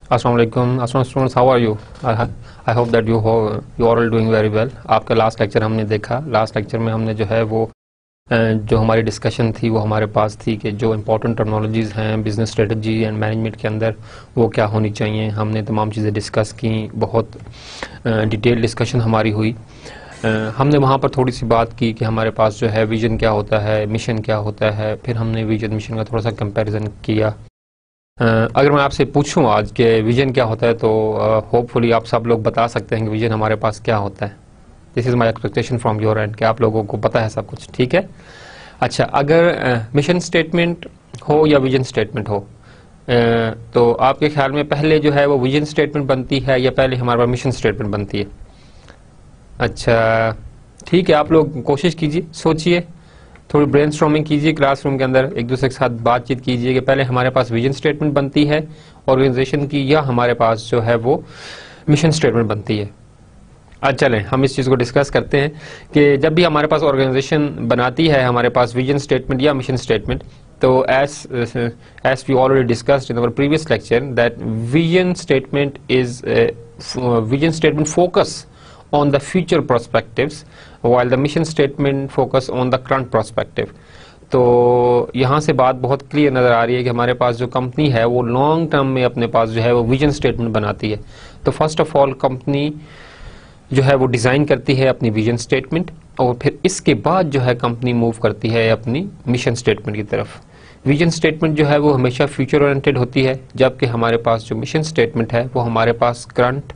Assalamualaikum students, how are you? I hope that you are all doing very well. आपका last lecture हमने देखा। Last lecture में हमने जो है वो जो हमारी डिस्कशन थी वो हमारे पास थी कि जो इम्पोर्टेंट टेक्नोलॉजीज़ हैं बिज़नेस स्ट्रेटजी एंड मैनेजमेंट के अंदर वो क्या होनी चाहिए। हमने तमाम चीज़ें डिस्कस की, बहुत डिटेल डिस्कशन हमारी हुई। हमने वहाँ पर थोड़ी सी बात की कि हमारे पास जो है विजन क्या होता है, मिशन क्या होता है। फिर हमने विजन मिशन का थोड़ा सा कंपैरिजन किया। अगर मैं आपसे पूछूं आज के विजन क्या होता है तो होपफुली आप सब लोग बता सकते हैं कि विजन हमारे पास क्या होता है। This is my expectation from your and कि आप लोगों को पता है सब कुछ, ठीक है। अच्छा, अगर मिशन स्टेटमेंट हो या विजन स्टेटमेंट हो तो आपके ख्याल में पहले जो है वो विजन स्टेटमेंट बनती है या पहले हमारे पास मिशन स्टेटमेंट बनती है? अच्छा ठीक है, आप लोग कोशिश कीजिए, सोचिए, थोड़ी ब्रेनस्टॉर्मिंग कीजिए क्लासरूम के अंदर, एक दूसरे के साथ बातचीत कीजिए कि पहले हमारे पास विजन स्टेटमेंट बनती है ऑर्गेनाइजेशन की या हमारे पास जो है वो मिशन स्टेटमेंट बनती है। आज चलें हम इस चीज़ को डिस्कस करते हैं कि जब भी हमारे पास ऑर्गेनाइजेशन बनाती है हमारे पास विजन स्टेटमेंट या मिशन स्टेटमेंट, तो as we already discussed in our previous lecture that vision statement focus on the future perspectives while the mission statement focus on the current perspective। तो यहाँ से बात बहुत क्लियर नज़र आ रही है कि हमारे पास जो कंपनी है वो लॉन्ग टर्म में अपने पास जो है वो विजन स्टेटमेंट बनाती है। तो फर्स्ट ऑफ ऑल कंपनी जो है वो डिज़ाइन करती है अपनी विजन स्टेटमेंट और फिर इसके बाद जो है कंपनी मूव करती है अपनी मिशन स्टेटमेंट की तरफ। विजन स्टेटमेंट जो है वो हमेशा फ्यूचर ओरिएंटेड होती है, जबकि हमारे पास जो मिशन स्टेटमेंट है वो हमारे पास करंट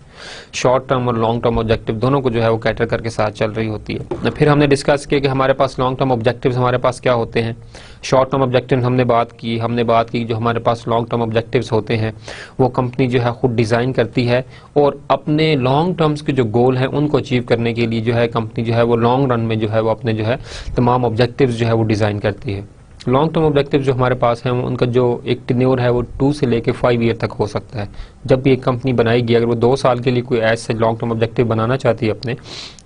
शॉर्ट टर्म और लॉन्ग टर्म ऑब्जेक्टिव दोनों को जो है वो कैटर करके साथ चल रही होती है। फिर हमने डिस्कस किया कि हमारे पास लॉन्ग टर्म ऑब्जेक्टिव्स हमारे पास क्या होते हैं। शॉर्ट टर्म ऑब्जेक्टिव हमने बात की जो हमारे पास लॉन्ग टर्म ऑब्जेक्टिव्स होते हैं वो कंपनी जो है खुद डिज़ाइन करती है और अपने लॉन्ग टर्म्स के जो गोल हैं उनको अचीव करने के लिए जो है कंपनी जो है वो लॉन्ग रन में जो है वो अपने जो है तमाम ऑब्जेक्टिव्स जो है वो डिज़ाइन करती है। लॉन्ग टर्म ऑब्जेक्टिव जो हमारे पास हैं उनका जो एक टेन्योर है वो 2 से लेके 5 ईयर तक हो सकता है। जब भी एक कंपनी बनाएगी, अगर वो 2 साल के लिए कोई ऐसे लॉन्ग टर्म ऑब्जेक्टिव बनाना चाहती है अपने,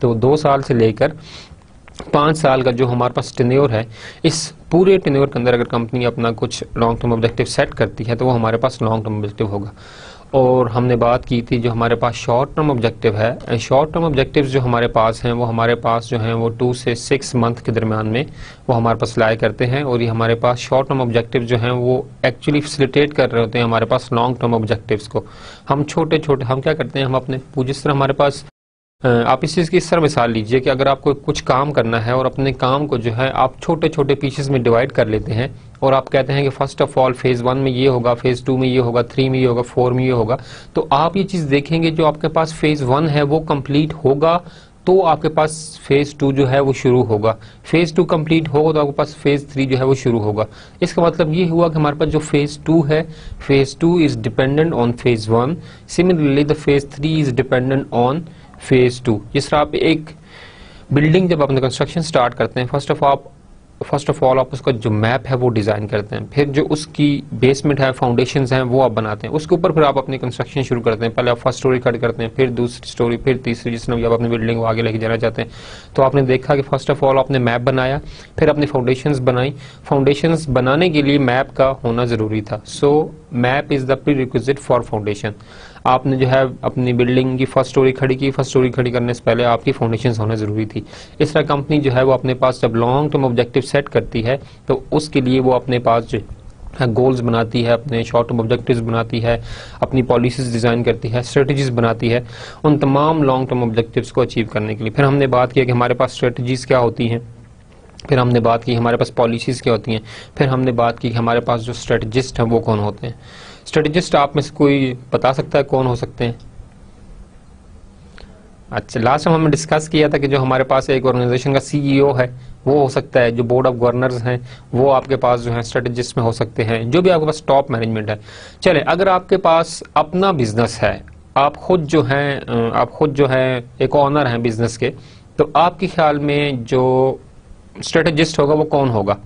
तो 2 साल से लेकर 5 साल का जो हमारे पास टेन्योर है, इस पूरे टेन्योर के अंदर अगर कंपनी अपना कुछ लॉन्ग टर्म ऑब्जेक्टिव सेट करती है तो वो हमारे पास लॉन्ग टर्म ऑब्जेक्टिव होगा। और हमने बात की थी जो हमारे पास शॉर्ट टर्म ऑब्जेक्टिव है, शॉर्ट टर्म ऑब्जेक्टिव्स जो हमारे पास हैं वो हमारे पास जो हैं वो 2 से 6 मंथ के दरमियान में वो हमारे पास लाया करते हैं। और ये हमारे पास शॉर्ट टर्म ऑब्जेक्टिव जो हैं वो एक्चुअली फैसिलिटेट कर रहे होते हैं हमारे पास लॉन्ग टर्म ऑब्जेक्टिव्स को। हम छोटे छोटे हम क्या करते हैं, हम अपने जिस तरह हमारे पास आप इस चीज़ की इस तरह मिसाल लीजिए कि अगर आपको कुछ काम करना है और अपने काम को जो है आप छोटे छोटे पीसेस में डिवाइड कर लेते हैं और आप कहते हैं कि फर्स्ट ऑफ ऑल फेज़ 1 में ये होगा, फेज़ 2 में ये होगा, 3 में ये होगा, 4 में ये होगा, तो आप ये चीज़ देखेंगे जो आपके पास फेज़ 1 है वो कंप्लीट होगा तो आपके पास फेज़ 2 जो है वो शुरू होगा, फेज़ 2 कंप्लीट होगा तो आपके पास फेज़ 3 जो है वो शुरू होगा। इसका मतलब ये हुआ कि हमारे पास जो फेज़ 2 है, phase 2 is dependent on phase 1, similarly the phase 3 is dependent on phase 2। जिस तरह आप एक बिल्डिंग जब अपने कंस्ट्रक्शन स्टार्ट करते हैं, फर्स्ट ऑफ ऑल आप उसका जो मैप है वो डिज़ाइन करते हैं, फिर जो उसकी बेसमेंट है, फाउंडेशंस हैं वो आप बनाते हैं, उसके ऊपर फिर आप अपनी कंस्ट्रक्शन शुरू करते हैं। पहले आप फर्स्ट स्टोरी खड़ी करते हैं, फिर दूसरी स्टोरी, फिर तीसरी, जिस तरह भी आप अपनी बिल्डिंग को आगे लेके जाना चाहते हैं। तो आपने देखा कि फर्स्ट ऑफ ऑल आपने मैप बनाया, फिर अपनी फाउंडेशंस बनाई। फाउंडेशंस बनाने के लिए मैप का होना ज़रूरी था, so map is the pre requisite for foundation. आपने जो है अपनी बिल्डिंग की फर्स्ट स्टोरी खड़ी की, फर्स्ट स्टोरी खड़ी करने से पहले आपकी फाउंडेशंस होना ज़रूरी थी। इस तरह कंपनी जो है वो अपने पास जब लॉन्ग टर्म ऑब्जेक्टिव सेट करती है तो उसके लिए वो अपने पास जो गोल्स बनाती है, अपने शॉर्ट टर्म ऑब्जेक्टिव्स बनाती है, अपनी पॉलिसीज डिज़ाइन करती है, स्ट्रेटजीज बनाती है उन तमाम लॉन्ग टर्म ऑब्जेक्टिव्स को अचीव करने के लिए। फिर हमने बात की कि हमारे पास स्ट्रेटजीज क्या होती हैं, फिर हमने बात की हमारे पास पॉलिसीज़ क्या होती हैं, फिर हमने बात की कि हमारे पास जो स्ट्रेटजिस्ट हैं वो कौन होते हैं। स्ट्रेटजिस्ट आप में से कोई बता सकता है कौन हो सकते हैं? अच्छा, लास्ट टाइम हमने डिस्कस किया था कि जो हमारे पास एक ऑर्गेनाइजेशन का सीईओ है वो हो सकता है, जो बोर्ड ऑफ गवर्नर्स हैं वो आपके पास जो है स्ट्रेटजिस्ट में हो सकते हैं, जो भी आपके पास टॉप मैनेजमेंट है। चले, अगर आपके पास अपना बिजनेस है, आप खुद जो हैं एक ऑनर हैं बिजनेस के, तो आपके ख्याल में जो स्ट्रेटजिस्ट होगा वो कौन होगा?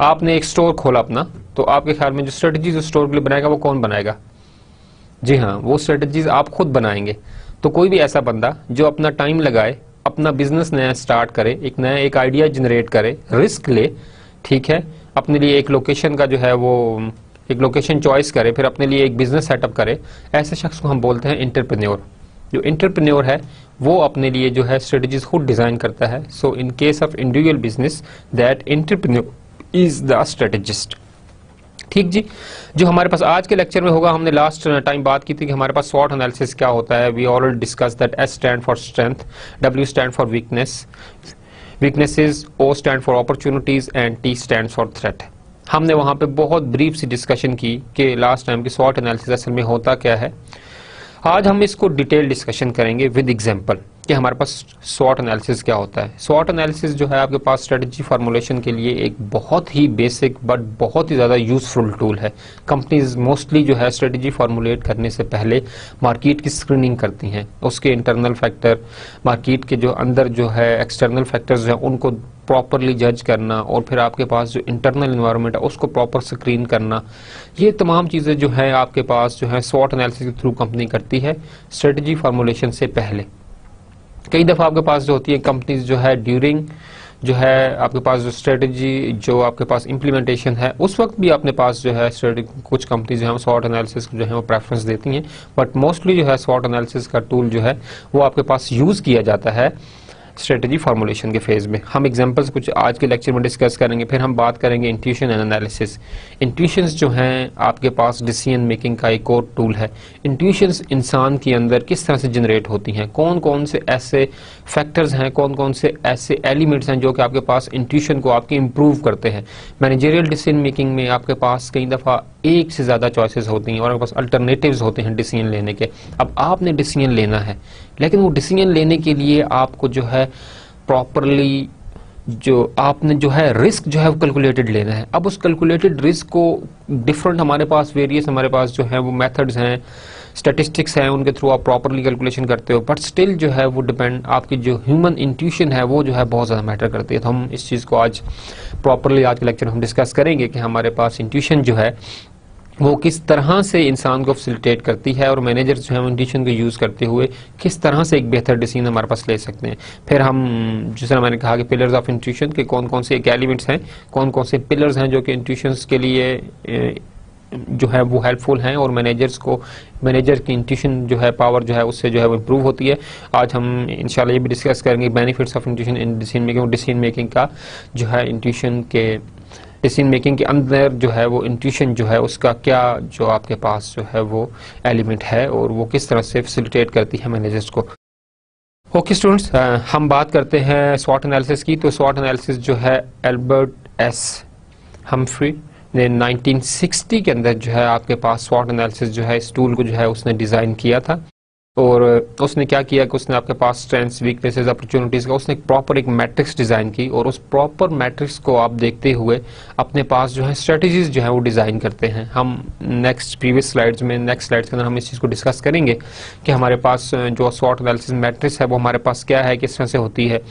आपने एक स्टोर खोला अपना, तो आपके ख्याल में जो स्ट्रेटजीज स्टोर के लिए बनाएगा वो कौन बनाएगा? जी हाँ, वो स्ट्रेटजीज आप खुद बनाएंगे। तो कोई भी ऐसा बंदा जो अपना टाइम लगाए, अपना बिजनेस नया स्टार्ट करे, एक आइडिया जनरेट करे, रिस्क ले, ठीक है, अपने लिए एक लोकेशन का जो है वो एक लोकेशन चॉइस करे, फिर अपने लिए एक बिजनेस सेटअप करे, ऐसे शख्स को हम बोलते हैं एंटरप्रेन्योर। जो एंटरप्रेन्योर है वो अपने लिए जो है स्ट्रेटजीज खुद डिजाइन करता है। So in case of individual business that entrepreneur is the strategist. ठीक जी, जो हमारे पास आज के लेक्चर में होगा, हमने लास्ट टाइम बात की थी कि हमारे पास स्वॉट एनालिसिस क्या होता है। We already discuss that S stand for strength, W stand for weaknesses, O stand for opportunities and T stand for threat. हमने वहां पे बहुत ब्रीफ सी डिस्कशन की कि लास्ट टाइम की स्वॉट एनालिसिस असल में होता क्या है। आज हम इसको डिटेल डिस्कशन करेंगे विद एग्जांपल कि हमारे पास स्वॉट एनालिसिस क्या होता है। स्वॉट एनालिसिस जो है आपके पास स्ट्रेटजी फार्मूलेशन के लिए एक बहुत ही बेसिक बट बहुत ही ज़्यादा यूजफुल टूल है। कंपनीज मोस्टली जो है स्ट्रेटजी फार्मूलेट करने से पहले मार्केट की स्क्रीनिंग करती हैं, उसके इंटरनल फैक्टर, मार्केट के जो अंदर जो है एक्सटर्नल फैक्टर्स हैं उनको प्रॉपरली जज करना, और फिर आपके पास जो इंटरनल एनवायरनमेंट है उसको प्रॉपर स्क्रीन करना, ये तमाम चीज़ें जो है आपके पास जो है स्वॉट एनालिसिस के थ्रू कंपनी करती है स्ट्रेटजी फार्मूलेशन से पहले। कई दफ़ा आपके पास जो होती है कंपनीज जो है ड्यूरिंग जो है आपके पास जो स्ट्रेटजी जो आपके पास इम्प्लीमेंटेशन है उस वक्त भी अपने पास जो है कुछ कंपनीज जो है स्वॉट एनालिसिस जो है वो प्रेफरेंस देती हैं, बट मोस्टली जो है स्वॉट एनालिसिस का टूल जो है वो आपके पास यूज़ किया जाता है स्ट्रेटजी फार्मूलेशन के फेज में। हम एग्जांपल्स कुछ आज के लेक्चर में डिस्कस करेंगे, फिर हम बात करेंगे इंट्यूशन एंड एनालिसिस। इंट्यूशंस जो हैं आपके पास डिसीजन मेकिंग का एक और टूल है। इंट्यूशंस इंसान के अंदर किस तरह से जनरेट होती हैं, कौन कौन से ऐसे फैक्टर्स हैं, कौन कौन से ऐसे एलिमेंट्स हैं जो कि आपके पास इंट्यूशन को आपके इम्प्रूव करते हैं। मैनेजरियल डिसीजन मेकिंग में आपके पास कई दफ़ा एक से ज़्यादा चॉइसेस होती हैं और आपके पास अल्टरनेटिव्स होते हैं डिसीजन लेने के। अब आपने डिसीजन लेना है, लेकिन वो डिसीजन लेने के लिए आपको जो है प्रॉपरली जो आपने जो है रिस्क जो है वो कैलकुलेटेड लेना है। अब उस कैलकुलेटेड रिस्क को डिफरेंट हमारे पास वेरियस हमारे पास जो है वो मेथड्स हैं, स्टैटिस्टिक्स हैं, उनके थ्रू आप प्रॉपरली कैलकुलेशन करते हो, बट स्टिल जो है वो डिपेंड आपकी जो ह्यूमन इंट्यूशन है वो जो है बहुत ज़्यादा मैटर करती है। तो हम इस चीज़ को आज प्रॉपरली आज के लेक्चर में हम डिस्कस करेंगे कि हमारे पास इंट्यूशन जो है वो किस तरह से इंसान को फैसिलिटेट करती है और मैनेजर जो है इंट्यूशन को यूज़ करते हुए किस तरह से एक बेहतर डिसीजन हमारे पास ले सकते हैं। फिर हम जिस तरह मैंने कहा कि पिलर्स ऑफ इंट्यूशन के कौन कौन से एक एलिमेंट्स हैं, कौन कौन से पिलर्स हैं जो कि इंट्यूशंस के लिए जो है वो हेल्पफुल हैं और मैनेजर की इंट्यूशन जो है पावर जो है उससे जो है वो इम्प्रूव होती है। आज हम इंशाल्लाह ये भी डिस्कस करेंगे benefits of intuition in decision making का जो है इंट्यूशन के डिसीजन मेकिंग के अंदर जो है वो इंट्यूशन जो है उसका क्या जो आपके पास जो है वो एलिमेंट है और वो किस तरह से फैसिलिटेट करती है मैनेजर्स को। ओके स्टूडेंट्स, हम बात करते हैं स्वॉट एनालिसिस की। तो स्वॉट एनालिसिस जो है एल्बर्ट एस हम्फ्री ने 1960 के अंदर जो है आपके पास स्वॉट एनालिसिस जो है इस टूल को जो है उसने डिज़ाइन किया था, और उसने क्या किया कि उसने आपके पास स्ट्रेंथ्स, वीकनेसेस, अपॉर्चुनिटीज़ का उसने एक प्रॉपर एक मैट्रिक्स डिज़ाइन की, और उस प्रॉपर मैट्रिक्स को आप देखते हुए अपने पास जो है स्ट्रेटजीज जो है वो डिज़ाइन करते हैं। हम नेक्स्ट स्लाइड्स के अंदर हम इस चीज़ को डिस्कस करेंगे कि हमारे पास जो स्वॉट एनालिसिस मैट्रिक्स है वो हमारे पास क्या है, किस तरह से होती है।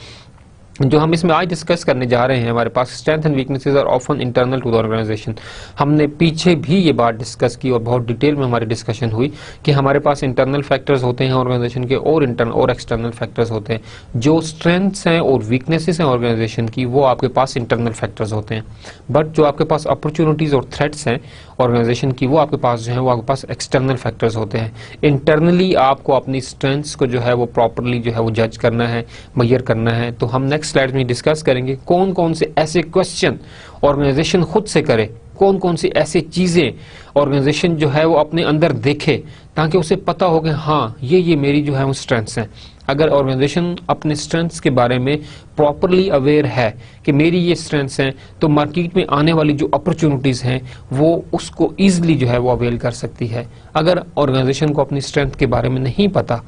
जो हम इसमें आज डिस्कस करने जा रहे हैं, हमारे पास strength and weaknesses are often internal to the organization. हमने पीछे भी ये बात डिस्कस की और बहुत डिटेल में हमारी डिस्कशन हुई कि हमारे पास इंटरनल फैक्टर्स होते हैं ऑर्गेनाइजेशन के और एक्सटर्नल फैक्टर्स होते हैं। जो स्ट्रेंथ्स हैं और वीकनेसेस हैं ऑर्गेनाइजेशन की वो आपके पास इंटरनल फैक्टर्स होते हैं, बट जो आपके पास अपॉर्चुनिटीज़ और थ्रेट्स हैं ऑर्गेनाइजेशन की वो आपके पास जो है वो आपके पास एक्सटर्नल फैक्टर्स होते हैं। इंटरनली आपको अपनी स्ट्रेंथ्स को जो है वो प्रॉपरली जो है वो जज करना है, मेजर करना है। तो हम नेक्स्ट स्लाइड में डिस्कस करेंगे कौन कौन से ऐसे क्वेश्चन ऑर्गेनाइजेशन खुद से करे, कौन कौन सी ऐसी चीजें ऑर्गेनाइजेशन जो है वो अपने अंदर देखे ताकि उसे पता हो कि हाँ ये मेरी जो है वो स्ट्रेंथ्स हैं। अगर ऑर्गेनाइजेशन अपने स्ट्रेंथ्स के बारे में प्रॉपरली अवेयर है कि मेरी ये स्ट्रेंथ्स हैं, तो मार्केट में आने वाली जो अपॉर्चुनिटीज हैं वो उसको ईजिली जो है वो अवेल कर सकती है। अगर ऑर्गेनाइजेशन को अपनी स्ट्रेंथ के बारे में नहीं पता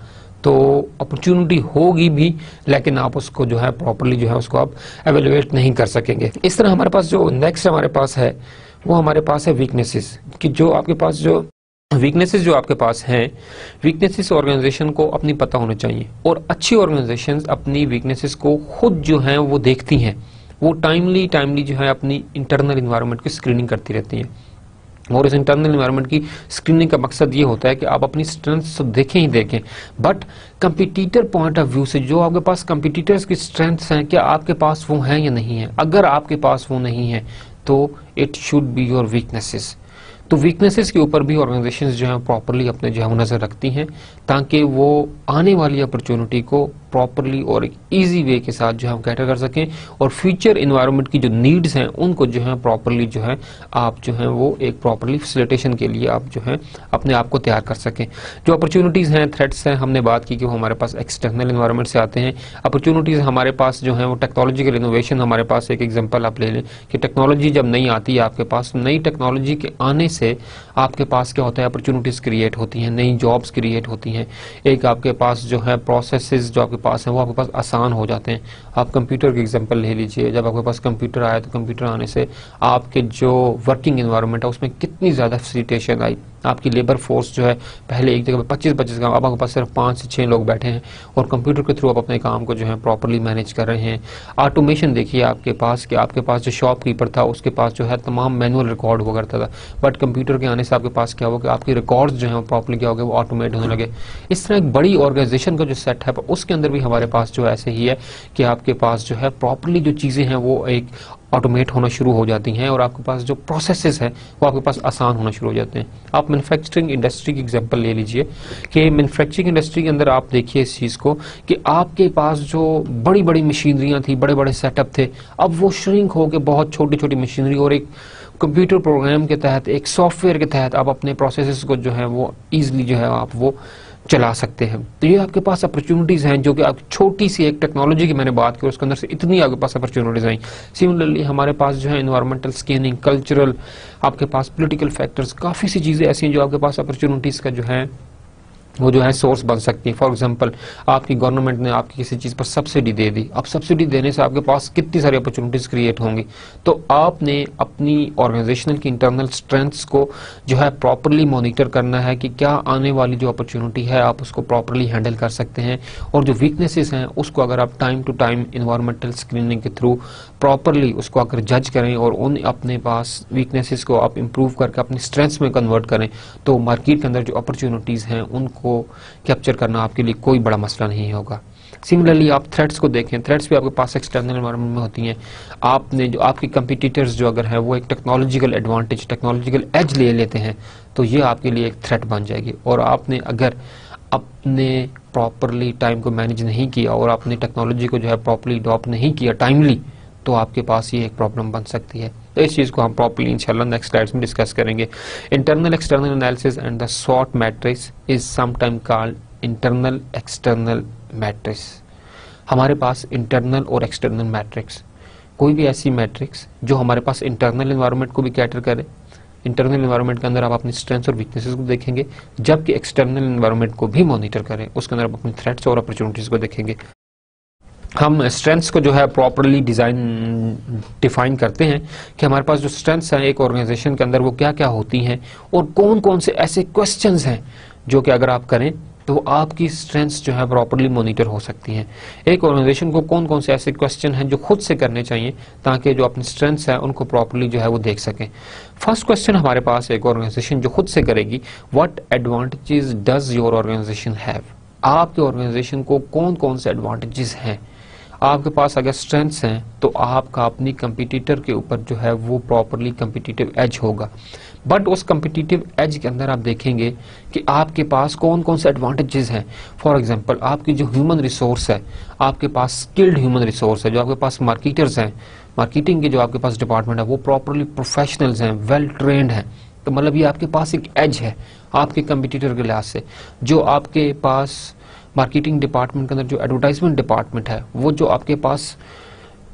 तो अपॉर्चुनिटी होगी भी, लेकिन आप उसको जो है प्रॉपरली जो है उसको आप एवेलुएट नहीं कर सकेंगे। इस तरह हमारे पास जो नेक्स्ट हमारे पास है वो हमारे पास है वीकनेसेस, कि जो आपके पास जो वीकनेसेस जो आपके पास हैं, वीकनेसेस ऑर्गेनाइजेशन को अपनी पता होना चाहिए, और अच्छी ऑर्गेनाइजेशंस अपनी वीकनेसेस को खुद जो है वो देखती हैं, वो टाइमली जो है अपनी इंटरनल इन्वायरमेंट की स्क्रीनिंग करती रहती हैं। और इस इंटरनल इन्वायरमेंट की स्क्रीनिंग का मकसद ये होता है कि आप अपनी स्ट्रेंथ्स तो देखें ही देखें, but competitor point of view से जो आपके पास कंपटीटर्स की स्ट्रेंथ्स हैं क्या आपके पास वो हैं या नहीं है। अगर आपके पास वो नहीं है तो it should be your weaknesses. तो वीकनेसेस के ऊपर भी ऑर्गेनाइजेशंस जो है प्रॉपरली अपने जो है नजर रखती हैं, ताकि वो आने वाली अपॉर्चुनिटी को प्रॉपरली और एक इजी वे के साथ जो है हम कैटर कर सकें, और फ्यूचर एनवायरनमेंट की जो नीड्स हैं उनको जो है प्रॉपरली जो है आप जो है वो एक प्रॉपरली फैसिलिटेशन के लिए आप जो है अपने आप को तैयार कर सकें। जो अपॉर्चुनिटीज हैं, थ्रेट्स हैं, हमने बात की कि वो हमारे पास एक्सटर्नल एनवायरनमेंट से आते हैं। अपॉर्चुनिटीज हमारे पास जो है वो टेक्नोलॉजिकल इनोवेशन, हमारे पास एक एग्जांपल आप ले लें कि टेक्नोलॉजी जब नहीं आती है आपके पास, नई टेक्नोलॉजी के आने से आपके पास क्या होता है, अपॉर्चुनिटीज क्रिएट होती हैं, नई जॉब्स क्रिएट होती हैं। एक आपके पास जो है प्रोसेसेस जो आपके पास हैं वो आपके पास आसान हो जाते हैं। आप कंप्यूटर के एग्जांपल ले लीजिए, जब आपके पास कंप्यूटर आया तो कंप्यूटर आने से आपके जो वर्किंग एनवायरनमेंट है उसमें कितनी ज़्यादा फैसिलिटेशन आई। आपकी लेबर फोर्स जो है पहले एक जगह पे 25-25 काम, अब आपके पास सिर्फ 5 से 6 लोग बैठे हैं और कंप्यूटर के थ्रू आप अपने काम को जो है प्रॉपरली मैनेज कर रहे हैं। ऑटोमेशन देखिए आपके पास कि आपके पास जो शॉपकीपर था उसके पास जो है तमाम मैनुअल रिकॉर्ड हुआ करता था, बट कंप्यूटर के आने से आपके पास क्या हुआ कि आपके रिकॉर्ड्स जो है प्रॉपरली क्या हो गए, वो ऑटोमेट होने लगे। इस तरह एक बड़ी ऑर्गेनाइजेशन का जो सेट है उसके अंदर भी हमारे पास जो ऐसे ही है कि आपके पास जो है प्रॉपरली जो चीज़ें हैं वो एक ऑटोमेट होना शुरू हो जाती हैं और आपके पास जो प्रोसेसेस हैं वो आपके पास आसान होना शुरू हो जाते हैं। आप मैन्युफैक्चरिंग इंडस्ट्री की एग्जांपल ले लीजिए कि मैन्युफैक्चरिंग इंडस्ट्री के अंदर आप देखिए इस चीज़ को कि आपके पास जो बड़ी बड़ी मशीनरियाँ थी, बड़े बड़े सेटअप थे, अब वो श्रिंक हो के बहुत छोटी छोटी मशीनरी और एक कंप्यूटर प्रोग्राम के तहत, एक सॉफ्टवेयर के तहत आप अपने प्रोसेसेस को जो है वो ईजिली जो है आप वो चला सकते हैं। तो ये आपके पास अपॉर्चुनिटीज हैं जो कि आप छोटी सी एक टेक्नोलॉजी की मैंने बात की उसके अंदर से इतनी आपके पास अपॉर्चुनिटीज आई। सिमिलरली हमारे पास जो है एनवायरमेंटल स्कैनिंग, कल्चरल, आपके पास पॉलिटिकल फैक्टर्स, काफ़ी सी चीज़ें ऐसी हैं जो आपके पास अपॉर्चुनिटीज़ का जो है वो जो है सोर्स बन सकती है। फॉर एग्जांपल आपकी गवर्नमेंट ने आपकी किसी चीज़ पर सब्सिडी दे दी, अब सब्सिडी देने से आपके पास कितनी सारी अपॉर्चुनिटीज़ क्रिएट होंगी। तो आपने अपनी ऑर्गेनाइजेशनल की इंटरनल स्ट्रेंथ्स को जो है प्रॉपरली मॉनिटर करना है कि क्या आने वाली जो अपॉर्चुनिटी है आप उसको प्रॉपरली हैंडल कर सकते हैं, और जो वीकनेसेस हैं उसको अगर आप time to time environmental screening के थ्रू प्रॉपरली उसको अगर जज करें और उन अपने पास वीकनेसेस को आप इम्प्रूव करके अपनी स्ट्रेंथ्स में कन्वर्ट करें, तो मार्केट के अंदर जो अपॉर्चुनिटीज़ हैं उनको कैप्चर करना आपके लिए कोई बड़ा मसला नहीं होगा। सिमिलरली आप थ्रेट्स को देखें, थ्रेट्स भी आपके पास एक्सटर्नल एनवायरनमेंट में होती हैं। आपने जो आपके कंपटीटर्स जो अगर है वो एक टेक्नोलॉजिकल एडवांटेज, टेक्नोलॉजिकल एज ले लेते हैं तो ये आपके लिए एक थ्रेट बन जाएगी, और आपने अगर अपने प्रॉपरली टाइम को मैनेज नहीं किया और आपने टेक्नोलॉजी को जो है प्रॉपरली अडॉप्ट नहीं किया टाइमली, तो आपके पास ये एक प्रॉब्लम बन सकती है। तो इस चीज़ को हम प्रॉपरली इंशाल्लाह नेक्स्ट स्लाइड्स में डिस्कस करेंगे। Internal external analysis and the स्वॉट matrix is sometime called internal external matrix. हमारे पास इंटरनल और एक्सटर्नल मैट्रिक्स, कोई भी ऐसी मैट्रिक्स जो हमारे पास इंटरनल एनवायरनमेंट को भी कैटर करे, इंटरनल एनवायरनमेंट के अंदर आप अपनी स्ट्रेंथ्स और वीकनेसेस को देखेंगे, जबकि एक्सटर्नल एनवायरनमेंट को भी मॉनिटर करें, उसके अंदर आप अपनी थ्रेट्स और अपॉर्चुनिटीज को देखेंगे। हम स्ट्रेंथ्स को जो है प्रॉपरली डिफाइन करते हैं कि हमारे पास जो स्ट्रेंथ्स हैं एक ऑर्गेनाइजेशन के अंदर वो क्या क्या होती हैं, और कौन कौन से ऐसे क्वेश्चंस हैं जो कि अगर आप करें तो आपकी स्ट्रेंथ्स जो है प्रॉपरली मॉनिटर हो सकती हैं। एक ऑर्गेनाइजेशन को कौन कौन से ऐसे क्वेश्चन हैं जो खुद से करने चाहिए ताकि जो अपनी स्ट्रेंथ्स हैं उनको प्रॉपरली जो है वो देख सकें। फर्स्ट क्वेश्चन हमारे पास एक ऑर्गेनाइजेशन जो खुद से करेगी, what advantages does your organisation have. आपके ऑर्गेनाइजेशन को कौन कौन से एडवांटेजेस हैं। आपके पास अगर स्ट्रेंथ्स हैं तो आपका अपनी कंपटीटर के ऊपर जो है वो प्रॉपरली कंपटीटिव एज होगा, बट उस कंपटीटिव एज के अंदर आप देखेंगे कि आपके पास कौन कौन से एडवांटेजेस हैं। फॉर एग्जांपल आपकी जो ह्यूमन रिसोर्स है, आपके पास स्किल्ड ह्यूमन रिसोर्स है, जो आपके पास मार्केटर्स हैं, मार्केटिंग के जो आपके पास डिपार्टमेंट है वो प्रॉपरली प्रोफेशनल्स हैं, वेल ट्रेंड हैं, तो मतलब ये आपके पास एक एज है आपके कंपटीटर के लिहाज से। जो आपके पास मार्केटिंग डिपार्टमेंट के अंदर जो एडवर्टाइजमेंट डिपार्टमेंट है, वो जो आपके पास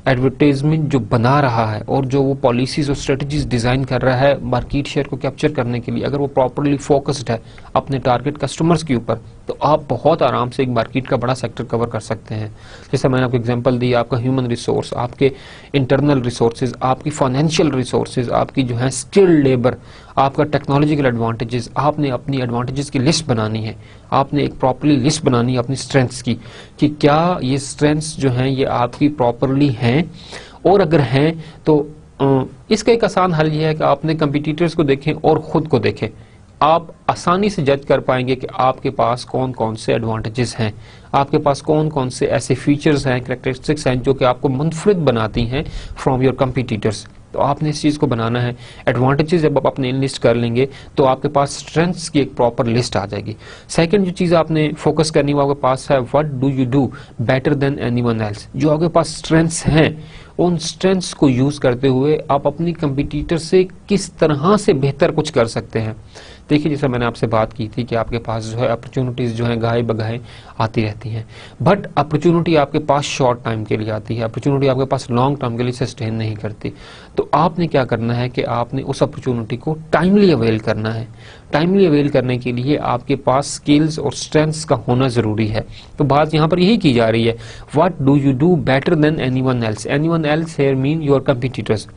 एडवर्टाइजमेंट जो बना रहा है और जो वो पॉलिसीज और स्ट्रेटजीज डिजाइन कर रहा है मार्केट शेयर को कैप्चर करने के लिए, अगर वो प्रॉपरली फोकस्ड है अपने टारगेट कस्टमर्स के ऊपर, तो आप बहुत आराम से एक मार्केट का बड़ा सेक्टर कवर कर सकते हैं। जैसे मैंने आपको एग्जांपल दी, आपका ह्यूमन रिसोर्स, आपके इंटरनल रिसोर्सेज, आपकी फाइनेंशियल रिसोर्सेज, आपकी जो है स्किल्ड लेबर, आपका टेक्नोलॉजिकल एडवांटेजेस, आपने अपनी एडवांटेजेस की लिस्ट बनानी है। आपने एक प्रॉपरली लिस्ट बनानी है अपनी स्ट्रेंथ्स की कि क्या ये स्ट्रेंथ्स जो हैं ये आपकी प्रॉपरली हैं, और अगर हैं तो इसका एक आसान हल ये है कि आपने कंपटीटर्स को देखें और खुद को देखें। आप आसानी से जज कर पाएंगे कि आपके पास कौन कौन से एडवांटेजेस हैं, आपके पास कौन कौन से ऐसे फीचर्स हैं, कैरेक्टरिस्टिक्स हैं जो कि आपको मुनफरिद बनाती हैं फ्रॉम योर कंपटीटर्स। तो आपने इस चीज को बनाना है। एडवांटेजेस जब आप अपने लिस्ट कर लेंगे तो आपके पास स्ट्रेंथ्स की एक प्रॉपर लिस्ट आ जाएगी। सेकंड जो चीज आपने फोकस करनी वो आपके पास है, what do you do better than anyone else. जो आपके पास स्ट्रेंथ्स हैं उन स्ट्रेंथ्स को यूज करते हुए आप अपनी कंपटीटर से किस तरह से बेहतर कुछ कर सकते हैं। देखिए जैसा मैंने आपसे बात की थी कि आपके पास जो है अपॉर्चुनिटीज जो है गाहे बगाहे आती रहती हैं, बट अपॉर्चुनिटी आपके पास शॉर्ट टाइम के लिए आती है, अपॉर्चुनिटी आपके पास लॉन्ग टर्म के लिए सस्टेन नहीं करती। तो आपने क्या करना है कि आपने उस अपॉर्चुनिटी को टाइमली अवेल करना है। टाइमली अवेल करने के लिए आपके पास स्किल्स और स्ट्रेंथ्स का होना जरूरी है। तो बात यहाँ पर यही की जा रही है, what do you do better than anyone else. Anyone else here mean your competitors.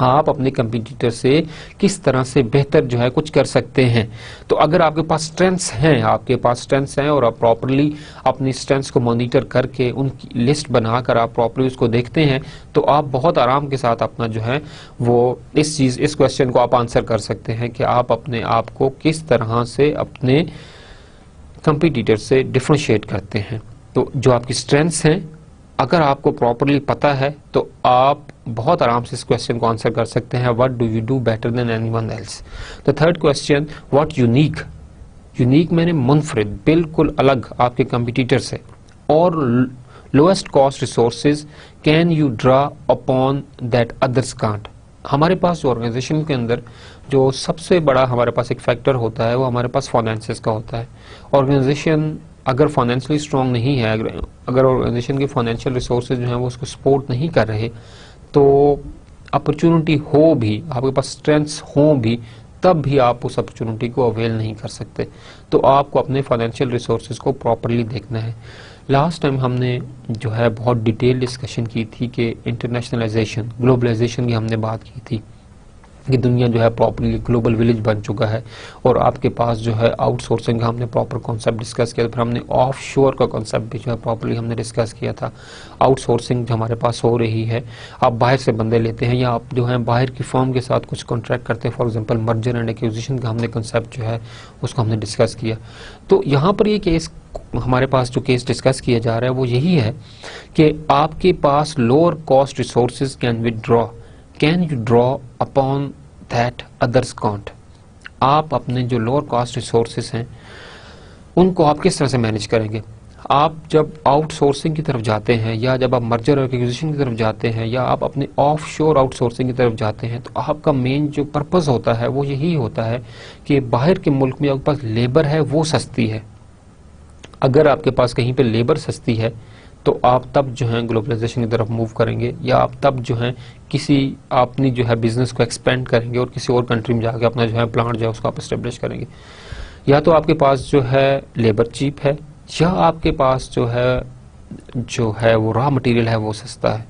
आप अपने कंपटीटर से किस तरह से बेहतर जो है कुछ कर सकते हैं। तो अगर आपके पास स्ट्रेंथ्स हैं और आप प्रॉपर्ली अपनी स्ट्रेंथ्स को मॉनिटर करके उनकी लिस्ट बनाकर आप प्रॉपर्ली उसको देखते हैं तो आप बहुत आराम के साथ अपना जो है वो इस क्वेश्चन को आप आंसर कर सकते हैं कि आप अपने आप को किस तरह से अपने कंपटीटर से डिफरेंशिएट करते हैं। तो जो आपकी स्ट्रेंथ्स हैं अगर आपको प्रॉपर्ली पता है तो आप बहुत आराम से इस क्वेश्चन को आंसर कर सकते हैं, what do you do better than anyone else. The third question, what unique. Unique मैंने मुनफरिद, बिल्कुल अलग आपके कंपटीटर से, और lowest cost resources can you draw upon that others can't. हमारे पास ऑर्गेनाइजेशन के अंदर जो सबसे बड़ा हमारे पास एक फैक्टर होता है वो हमारे पास फाइनेंसेस का होता है। ऑर्गेनाइजेशन अगर फाइनेंशियली स्ट्रांग नहीं है, अगर ऑर्गेनाइजेशन के फाइनेंशियल रिसोर्सेज जो हैं वो उसको सपोर्ट नहीं कर रहे, तो अपॉर्चुनिटी हो भी, आपके पास स्ट्रेंथ्स हो भी, तब भी आप उस अपॉर्चुनिटी को अवेल नहीं कर सकते। तो आपको अपने फाइनेंशियल रिसोर्सेज को प्रॉपर्ली देखना है। लास्ट टाइम हमने जो है बहुत डिटेल डिस्कशन की थी कि इंटरनेशनलाइजेशन, ग्लोबलाइजेशन की हमने बात की थी कि दुनिया जो है प्रॉपर्ली ग्लोबल विलेज बन चुका है और आपके पास जो है आउटसोर्सिंग का हमने प्रॉपर कॉन्सेप्ट डिस्कस किया था। फिर हमने ऑफ शोर का कॉन्सेप्ट भी जो है प्रॉपर्ली हमने डिस्कस किया था। आउटसोर्सिंग जो हमारे पास हो रही है, आप बाहर से बंदे लेते हैं या आप जो है बाहर की फर्म के साथ कुछ कॉन्ट्रैक्ट करते हैं, for example merger and acquisition का हमने कॉन्सेप्ट जो है उसको हमने डिस्कस किया। तो यहाँ पर ये केस हमारे पास जो केस डिस्कस किया जा रहा है वो यही है कि आपके पास lower cost resources can you draw upon that others can't. आप अपने जो लोअर कॉस्ट रिसोर्सेज हैं उनको आप किस तरह से मैनेज करेंगे। आप जब आउटसोर्सिंग की तरफ जाते हैं या जब आप मर्जर और एक्विजिशन की तरफ जाते हैं या आप अपने ऑफ शोर आउटसोर्सिंग की तरफ जाते हैं तो आपका मेन जो पर्पस होता है वो यही होता है कि बाहर के मुल्क में आपके पास लेबर है वो सस्ती है। अगर आपके पास कहीं पे लेबर सस्ती है तो आप तब जो है ग्लोबलाइजेशन की तरफ मूव करेंगे या आप तब जो है अपनी जो है बिजनेस को एक्सपेंड करेंगे और किसी और कंट्री में जाके अपना जो है प्लांट जो है उसको आप एस्टेब्लिश करेंगे। या तो आपके पास जो है लेबर चीप है या आपके पास जो है वो रॉ मटेरियल है वो सस्ता है।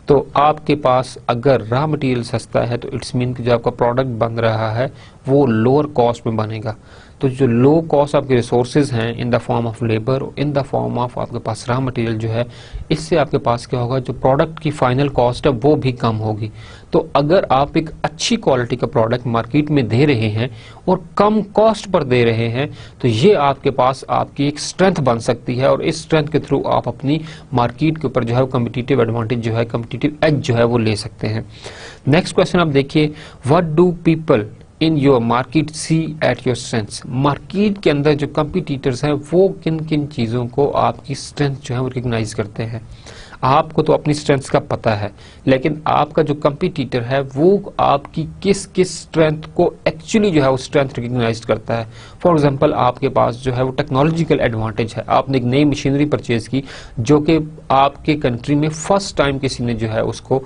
तो आपके पास अगर रॉ मटेरियल सस्ता है तो इट्स मीन कि जो आपका प्रोडक्ट बन रहा है वो लोअर कॉस्ट में बनेगा। तो जो लो कॉस्ट आपके रिसोर्सेज हैं in the form of labour और इन द फॉर्म ऑफ आपके पास रॉ मटेरियल जो है, इससे आपके पास क्या होगा, जो प्रोडक्ट की फाइनल कॉस्ट है वो भी कम होगी। तो अगर आप एक अच्छी क्वालिटी का प्रोडक्ट मार्केट में दे रहे हैं और कम कॉस्ट पर दे रहे हैं तो ये आपके पास आपकी एक स्ट्रेंथ बन सकती है और इस स्ट्रेंथ के थ्रू आप अपनी मार्केट के ऊपर जो है कम्पिटिटिव एडवांटेज जो है, कम्पिटिटिव एज जो है वो ले सकते हैं। नेक्स्ट क्वेश्चन आप देखिए, what do people in your market see at your strengths. Market के अंदर जो कंपटीटर्स हैं वो किन किन चीजों को आपकी स्ट्रेंथ जो है वो रिकॉग्नाइज करते हैं। आपको तो अपनी स्ट्रेंथ्स का पता है लेकिन आपका जो कंपटीटर है वो आपकी किस किस स्ट्रेंथ को एक्चुअली जो है वो स्ट्रेंथ रिकॉग्नाइज करता है। फॉर एग्जांपल आपके पास जो है वो टेक्नोलॉजिकल एडवांटेज है, आपने एक नई मशीनरी परचेज की जो कि आपके कंट्री में फर्स्ट टाइम किसी ने जो है उसको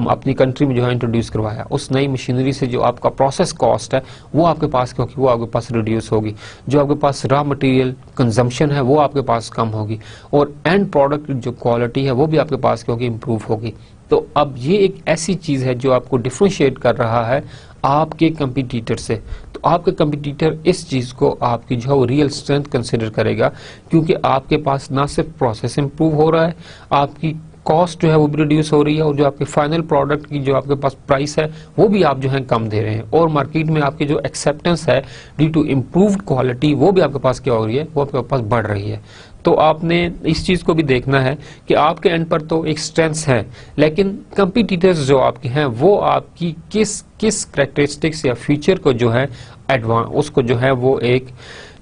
अपनी कंट्री में जो है इंट्रोड्यूस करवाया। उस नई मशीनरी से जो आपका प्रोसेस कॉस्ट है वो आपके पास क्योंकि वो आपके पास रिड्यूस होगी, जो आपके पास रॉ मटेरियल कंजम्पशन है वो आपके पास कम होगी और एंड प्रोडक्ट जो क्वालिटी है वो भी आपके पास क्योंकि इंप्रूव होगी। तो अब ये एक ऐसी चीज है जो आपको डिफरेंशिएट कर रहा है आपके कंपटीटर से। तो आपके कंपटीटर इस चीज को आपकी जो है वो रियल स्ट्रेंथ कंसिडर करेगा क्योंकि आपके पास ना सिर्फ प्रोसेस इंप्रूव हो रहा है, आपकी कॉस्ट जो है वो भी रिड्यूस हो रही है और जो आपके फाइनल प्रोडक्ट की जो आपके पास प्राइस है वो भी आप जो है कम दे रहे हैं, और मार्केट में आपकी जो एक्सेप्टेंस है ड्यू टू इम्प्रूव्ड क्वालिटी वो भी आपके पास क्या हो रही है, वो आपके पास बढ़ रही है। तो आपने इस चीज को भी देखना है कि आपके एंड पर तो एक स्ट्रेंथ है, लेकिन कंपटीटर्स जो आपके हैं वो आपकी किस किस कैरेक्टरिस्टिक्स या फीचर को जो है उसको जो है वो एक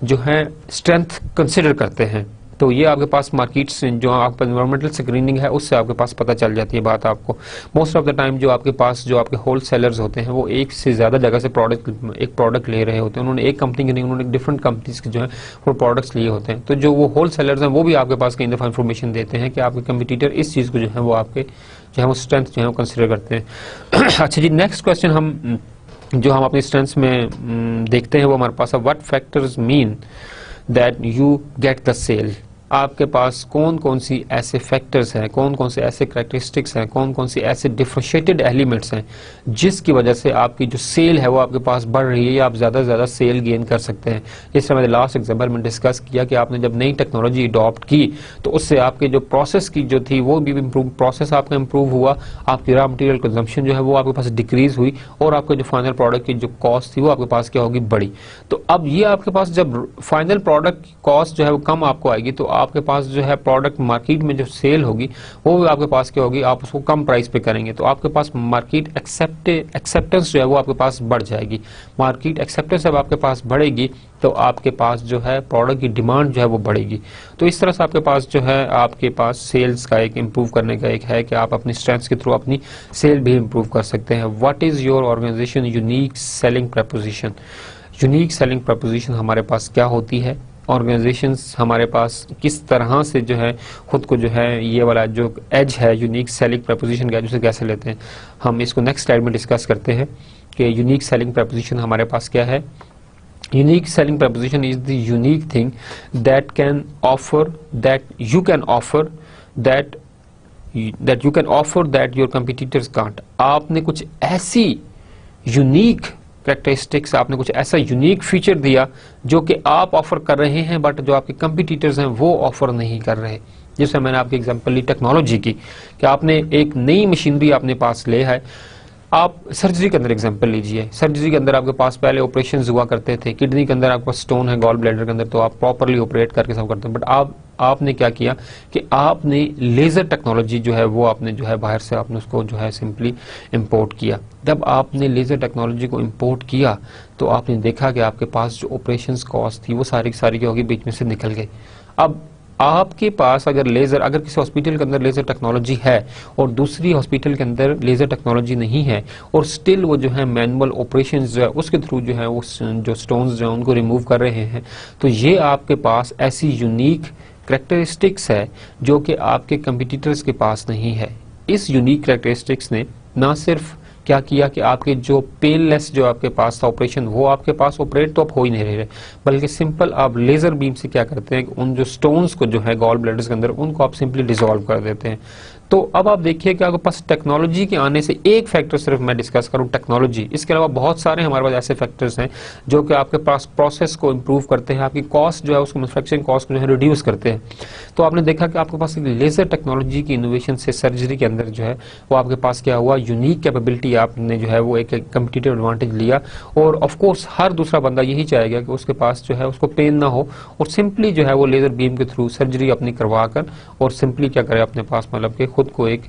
जो है स्ट्रेंथ कंसिडर करते हैं। तो ये आपके पास मार्केट से जो आपका एनवायरमेंटल स्क्रीनिंग है उससे आपके पास पता चल जाती है बात आपको। मोस्ट ऑफ द टाइम जो आपके पास जो आपके होल सेलर्स होते हैं वो एक से ज़्यादा जगह से एक प्रोडक्ट ले रहे होते हैं, उन्होंने एक कंपनी के नहीं, उन्होंने डिफरेंट कंपनीज के जो है वो प्रोडक्ट्स लिए होते हैं। तो जो वो होल सेलर्स हैं वो भी आपके पास कई दफ़ा इन्फॉर्मेशन देते हैं कि आपके कंपटीटर इस चीज़ को जो है वो आपके जो है वो स्ट्रेंथ जो है वो कंसिडर करते हैं। अच्छा जी, नेक्स्ट क्वेश्चन हम अपनी स्ट्रेंथ्स में देखते हैं वो हमारे पास है, what factors mean that you get the sale. आपके पास कौन कौन सी ऐसे फैक्टर्स हैं, कौन कौन से ऐसे कैरेक्टरिस्टिक्स हैं, कौन कौन सी ऐसे डिफरेंशिएटेड एलिमेंट्स हैं जिसकी वजह से आपकी जो सेल है वो आपके पास बढ़ रही है या आप ज़्यादा से ज़्यादा सेल गेन कर सकते हैं। जिस तरह मैंने लास्ट एग्जाम्पल में डिस्कस किया कि आपने जब नई टेक्नोलॉजी अडॉप्ट की तो उससे आपके जो प्रोसेस की जो थी वो भी इम्प्रूव, प्रोसेस आपका इम्प्रूव हुआ, आपकी रॉ मटेरियल कंजम्पशन जो है वो आपके पास डिक्रीज हुई और आपके जो फाइनल प्रोडक्ट की जो कॉस्ट थी वो आपके पास क्या होगी, बढ़ी। तो अब ये आपके पास जब फाइनल प्रोडक्ट की कॉस्ट जो है वो कम आपको आएगी तो आपके पास जो है प्रोडक्ट मार्केट में जो सेल होगी वो भी आपके पास क्या होगी, आप उसको कम प्राइस पे करेंगे तो आपके पास मार्केट एक्सेप्टेंस जो है वो आपके पास बढ़ जाएगी। मार्केट एक्सेप्टेंस जब आपके पास बढ़ेगी तो आपके पास जो है प्रोडक्ट की डिमांड जो है वो बढ़ेगी। तो इस तरह से आपके पास जो है आपके पास सेल्स का एक इम्प्रूव करने का एक है कि आप अपनी स्ट्रेंथ्स के थ्रू अपनी सेल भी इम्प्रूव कर सकते हैं। What is your organisation unique selling proposition. Unique selling proposition हमारे पास क्या होती है, ऑर्गेनाइजेशंस हमारे पास किस तरह से जो है खुद को जो है ये वाला जो एज है यूनिक सेलिंग प्रपोजिशन का उसे कैसे लेते हैं, हम इसको नेक्स्ट स्लाइड में डिस्कस करते हैं कि यूनिक सेलिंग प्रपोजिशन हमारे पास क्या है। Unique selling proposition is the unique thing that can offer that you can offer that you can offer that your competitors can't. आपने कुछ ऐसी यूनिक कैरेक्टरिस्टिक्स, आपने कुछ ऐसा यूनिक फीचर दिया जो कि आप ऑफर कर रहे हैं बट जो आपके कंपटीटर्स हैं वो ऑफर नहीं कर रहे। जैसे मैंने आपकी एग्जांपल ली टेक्नोलॉजी की कि आपने एक नई मशीनरी अपने पास ले है। आप सर्जरी के अंदर एग्जांपल लीजिए, सर्जरी के अंदर आपके पास पहले ऑपरेशंस हुआ करते थे, किडनी के अंदर आपके पास स्टोन है गॉल ब्लैडर के अंदर तो आप प्रॉपरली ऑपरेट करके सब करते हैं, बट आपने क्या किया कि आपने लेजर टेक्नोलॉजी जो है वो आपने जो है बाहर से आपने उसको जो है सिंपली इंपोर्ट किया। जब आपने लेजर टेक्नोलॉजी को इंपोर्ट किया तो आपने देखा कि आपके पास जो ऑपरेशंस कॉस्ट थी वो सारी की सारी क्या होगी, बीच में से निकल गई। अब आपके पास अगर किसी हॉस्पिटल के अंदर लेजर टेक्नोलॉजी है और दूसरी हॉस्पिटल के अंदर लेजर टेक्नोलॉजी नहीं है और स्टिल वो जो है मैनुअल ऑपरेशंस जो है उसके थ्रू जो है वो जो स्टोन्स जो है उनको रिमूव कर रहे हैं, तो ये आपके पास ऐसी यूनिक कैरेक्टरिस्टिक्स है जो कि आपके कंपटीटर्स के पास नहीं है। इस यूनिक कैरेक्टरिस्टिक्स ने ना सिर्फ क्या किया कि आपके जो पेनलेस जो आपके पास था ऑपरेशन वो आपके पास ऑपरेट तो अब हो ही नहीं रहे, बल्कि सिंपल आप लेजर बीम से क्या करते हैं उन जो स्टोन्स को जो है गॉल ब्लैडर्स के अंदर उनको आप सिंपली डिसॉल्व कर देते हैं। तो अब आप देखिए कि आपके पास टेक्नोलॉजी के आने से एक फैक्टर सिर्फ मैं डिस्कस करूं टेक्नोलॉजी, इसके अलावा बहुत सारे हमारे पास ऐसे फैक्टर्स हैं जो कि आपके पास प्रोसेस को इंप्रूव करते हैं, आपकी कॉस्ट जो है उसको मैन्युफैक्चरिंग कॉस्ट को जो है रिड्यूस करते हैं। तो आपने देखा कि आपके पास लेजर टेक्नोलॉजी की इनोवेशन से सर्जरी के अंदर जो है वो आपके पास क्या हुआ, यूनिक कैपेबिलिटी आपने जो है वो एक कम्पिटिटिव एडवांटेज लिया। और ऑफकोर्स हर दूसरा बंदा यही चाहेगा कि उसके पास जो है उसको पेन ना हो और सिंपली जो है वो लेजर बीम के थ्रू सर्जरी अपनी करवा कर और सिंपली क्या करे अपने पास मतलब कि खुद को एक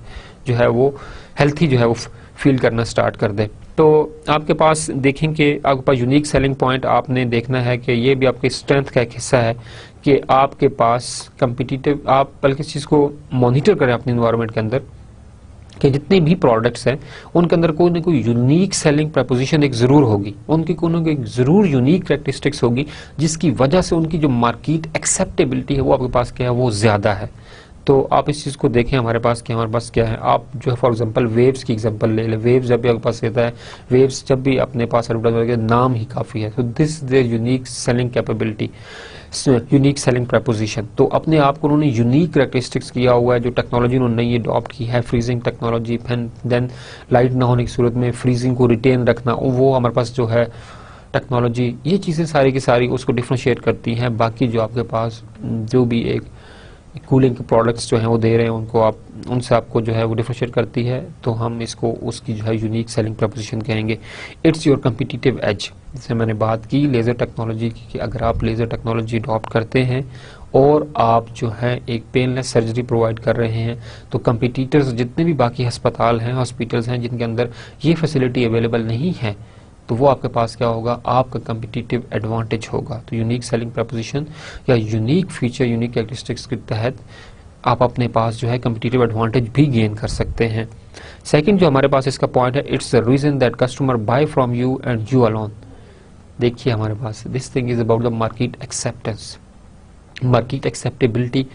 जो है वो हेल्थी जो है वो फील करना स्टार्ट कर दे। तो आपके पास देखें कि आपके पास यूनिक सेलिंग पॉइंट आपने देखना है कि ये भी आपके स्ट्रेंथ का एक हिस्सा है कि आपके पास कंपिटिटिव, आप बल्कि इस चीज़ को मॉनिटर करें अपने इन्वायरमेंट के अंदर कि जितने भी प्रोडक्ट्स हैं उनके अंदर कोई ना कोई यूनिक सेलिंग प्रपोजिशन एक ज़रूर होगी, उनकी कोई ना कोई ज़रूर यूनिक कैरेक्टरिस्टिक्स होगी जिसकी वजह से उनकी जो मार्केट एक्सेप्टेबिलिटी है वो आपके पास क्या है वो ज़्यादा है। तो आप इस चीज़ को देखें हमारे पास क्या है। आप जो है फॉर एग्जांपल वेव्स की एग्जांपल ले लें, वेव्स जब भी आपके पास रहता है, वेव्स जब भी अपने पास एडवर्टाइजमेंट नाम ही काफ़ी है। तो this there unique selling capability, unique selling preposition. तो अपने आप को उन्होंने यूनिक कैरेक्टरिस्टिक्स किया हुआ है जो टेक्नोलॉजी उन्होंने नई अडॉप्ट की है, फ्रीजिंग टेक्नोलॉजी, देन लाइट ना होने की सूरत में फ्रीजिंग को रिटेन रखना, वो हमारे पास जो है टेक्नोलॉजी, ये चीज़ें सारी की सारी उसको डिफ्रेंशिएट करती हैं बाकी जो आपके पास जो भी एक कूलिंग के प्रोडक्ट्स जो हैं वो दे रहे हैं उनको, आप उनसे आपको जो है वो डिफरेंशिएट करती है, तो हम इसको उसकी जो है यूनिक सेलिंग प्रपोजिशन कहेंगे। It's your competitive edge. जैसे मैंने बात की लेज़र टेक्नोलॉजी की कि अगर आप लेज़र टेक्नोलॉजी अडॉप्ट करते हैं और आप जो है एक पेनलेस सर्जरी प्रोवाइड कर रहे हैं, तो कंपटीटर्स जितने भी बाकी अस्पताल हैं, हॉस्पिटल्स हैं जिनके अंदर ये फैसिलिटी अवेलेबल नहीं है, तो वो आपके पास क्या होगा, आपका कम्पिटिटिव एडवांटेज होगा। तो यूनिक सेलिंग प्रपोजिशन या यूनिक फीचर, यूनिक कैरेक्टरिस्टिक्स के तहत आप अपने पास जो है कम्पिटिटिव एडवांटेज भी गेन कर सकते हैं। सेकंड जो हमारे पास इसका पॉइंट है, it's the reason that customer buy from you and you alone. देखिए हमारे पास this thing is about the market acceptance, market acceptability.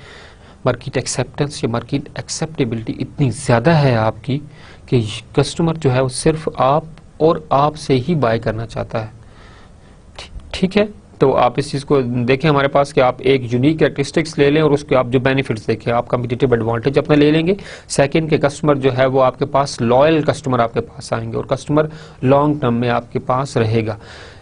Market acceptance या मार्केट एक्सेप्टेबिलिटी इतनी ज़्यादा है आपकी कि कस्टमर जो है वो सिर्फ आप और आप से ही बाय करना चाहता है। ठीक है, तो आप इस चीज़ को देखें हमारे पास कि आप एक यूनिक कैरेक्टरिस्टिक्स ले लें और उसके आप जो बेनिफिट्स देखें, आप कम्पिटिटिव एडवांटेज अपना ले लेंगे। सेकंड के कस्टमर जो है वो आपके पास लॉयल कस्टमर आपके पास आएंगे और कस्टमर लॉन्ग टर्म में आपके पास रहेगा।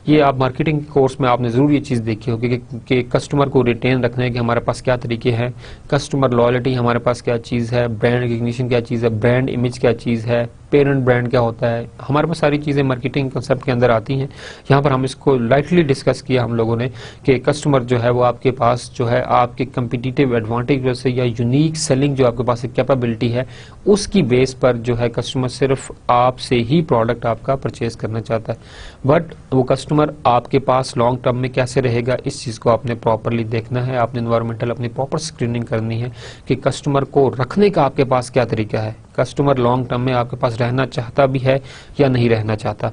ये आप मार्केटिंग कोर्स में आपने ज़रूर ये चीज़ देखी होगी कि कस्टमर को रिटेन रखने के हमारे पास क्या तरीके हैं, कस्टमर लॉयल्टी हमारे पास क्या चीज़ है, ब्रांड रिकग्निशन क्या चीज़ है, ब्रांड इमेज क्या चीज़ है, पेरेंट ब्रांड क्या होता है, हमारे पास सारी चीज़ें मार्केटिंग कंसेप्ट के अंदर आती हैं। यहाँ पर हम इसको लाइटली डिस्कस किया हम लोगों ने कि कस्टमर जो है वो आपके पास जो है आपके कम्पिटिटिव एडवांटेज वजह या यूनिक सेलिंग जो आपके पास एक कैपेबिलिटी है उसकी बेस पर जो है कस्टमर सिर्फ आपसे ही प्रोडक्ट आपका परचेज करना चाहता है। बट वो कस्टमर आपके पास लॉन्ग टर्म में कैसे रहेगा, इस चीज़ को आपने प्रॉपरली देखना है। आपने एनवायरमेंटल अपनी प्रॉपर स्क्रीनिंग करनी है कि कस्टमर को रखने का आपके पास क्या तरीका है, कस्टमर लॉन्ग टर्म में आपके पास रहना चाहता भी है या नहीं रहना चाहता।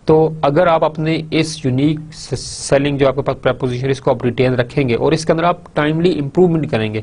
तो अगर आप अपने इस यूनिक सेलिंग जो आपके पास प्रपोजिशन इसको आप रिटेन रखेंगे और इसके अंदर आप टाइमली इंप्रूवमेंट करेंगे।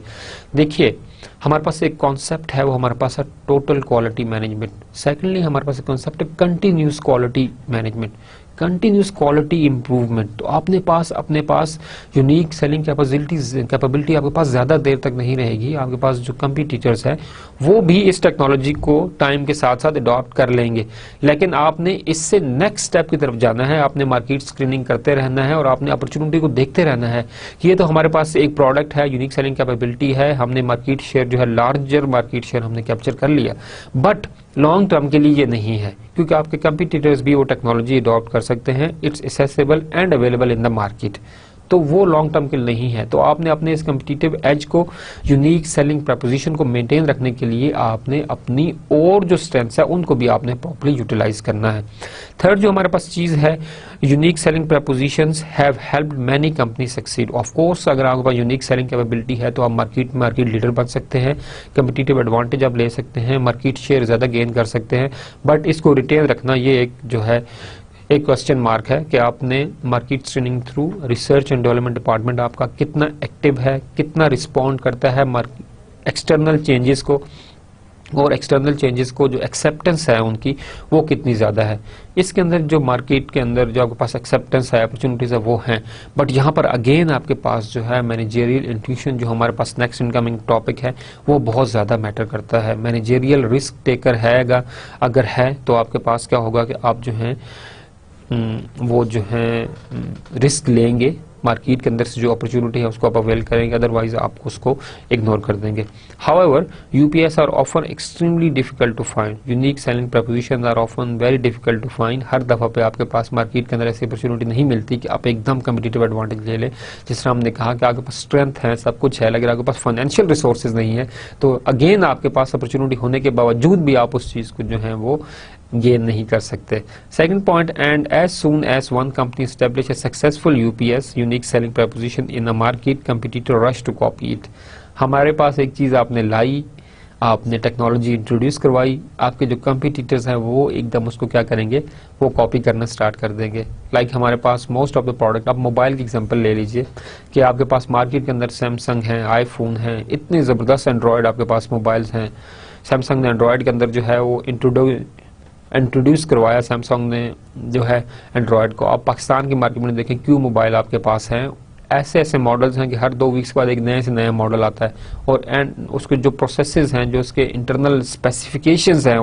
देखिए हमारे पास एक कॉन्सेप्ट है, वो हमारे पास है टोटल क्वालिटी मैनेजमेंट। सेकेंडली हमारे पास एक कॉन्सेप्ट है continuous quality management, continuous quality improvement. तो अपने पास यूनिक सेलिंग कैपेबिलिटी आपके पास ज्यादा देर तक नहीं रहेगी। आपके पास जो कंपटीटर्स है वो भी इस टेक्नोलॉजी को टाइम के साथ साथ अडॉप्ट कर लेंगे, लेकिन आपने इससे नेक्स्ट स्टेप की तरफ जाना है। आपने मार्केट स्क्रीनिंग करते रहना है और आपने अपॉर्चुनिटी को देखते रहना है कि ये तो हमारे पास एक प्रोडक्ट है, यूनिक सेलिंग कैपेबिलिटी है, हमने मार्केट शेयर जो है लार्जर मार्केट शेयर हमने कैप्चर कर लिया, बट लॉन्ग टर्म के लिए ये नहीं है क्योंकि आपके कंपटीटर्स भी वो टेक्नोलॉजी अडॉप्ट कर सकते हैं। It's accessible and available in the market, तो वो लॉन्ग टर्म के लिए नहीं है। तो आपने अपने इस कम्पिटिटिव एज को, यूनिक सेलिंग प्रपोजिशन को मेंटेन रखने के लिए आपने अपनी और जो स्ट्रेंथ्स है उनको भी आपने प्रॉपर्ली यूटिलाइज करना है। थर्ड जो हमारे पास चीज है, unique selling propositions have helped many company succeed. Of course अगर आपके पास यूनिक सेलिंग कैपेबिलिटी है तो आप मार्केट लीडर बन सकते हैं, कम्पिटिटिव एडवांटेज आप ले सकते हैं, मार्केट शेयर ज्यादा गेन कर सकते हैं, बट इसको रिटेन रखना ये एक जो है एक क्वेश्चन मार्क है कि आपने market screening through research and development department आपका कितना एक्टिव है, कितना रिस्पॉन्ड करता है एक्सटर्नल चेंजेस को, और एक्सटर्नल चेंजेस को जो एक्सेप्टेंस है उनकी वो कितनी ज़्यादा है। इसके अंदर जो मार्केट के अंदर जो आपके पास एक्सेप्टेंस है, अपॉर्चुनिटीज़ है वो हैं, बट यहाँ पर अगेन आपके पास जो है मैनेजेरियल इंट्यूशन जो हमारे पास नेक्स्ट इनकमिंग टॉपिक है वो बहुत ज़्यादा मैटर करता है। मैनेजेरियल रिस्क टेकर है, अगर है तो आपके पास क्या होगा कि आप जो हैं वो जो है रिस्क लेंगे, मार्केट के अंदर से जो अपॉर्चुनिटी है उसको आप अवेल करेंगे, अदरवाइज आप उसको इग्नोर कर देंगे। However UPS are often extremely difficult to find, unique selling proposition are often very difficult to find. हर दफा पे आपके पास मार्केट के अंदर ऐसी अपॉर्चुनिटी नहीं मिलती कि आप एकदम कम्पिटिटिव एडवांटेज ले लें। जिस तरह हमने कहा कि आपके पास स्ट्रेंथ है, सब कुछ है, लेकिन आपके पास फाइनेंशियल रिसोर्सेज नहीं है, तो अगेन आपके पास अपॉर्चुनिटी होने के बावजूद भी आप उस चीज को जो है वो गेन नहीं कर सकते। Second point, and as soon as one company establish a successful UPS unique selling proposition in a market, competitor rush to copy it. हमारे पास एक चीज आपने लाई, आपने टेक्नोलॉजी इंट्रोड्यूस करवाई, आपके जो कंपटीटर्स हैं वो एकदम उसको क्या करेंगे, वो कॉपी करना स्टार्ट कर देंगे। लाइक हमारे पास मोस्ट ऑफ द प्रोडक्ट, आप मोबाइल की एग्जांपल ले लीजिए कि आपके पास मार्केट के अंदर सैमसंग है, आईफोन है, इतने ज़बरदस्त एंड्रॉयड आपके पास मोबाइल्स हैं। सैमसंग ने एंड्रॉयड के अंदर जो है वो इंट्रोड्यूस करवाया, सैमसंग ने जो है एंड्रॉयड को। आप पाकिस्तान की मार्केट में देखें क्यों मोबाइल आपके पास हैं, ऐसे ऐसे मॉडल्स हैं कि हर 2 वीक्स के बाद एक नए से नया मॉडल आता है, और एंड उसके जो प्रोसेसेस हैं, जो उसके इंटरनल स्पेसिफिकेशंस हैं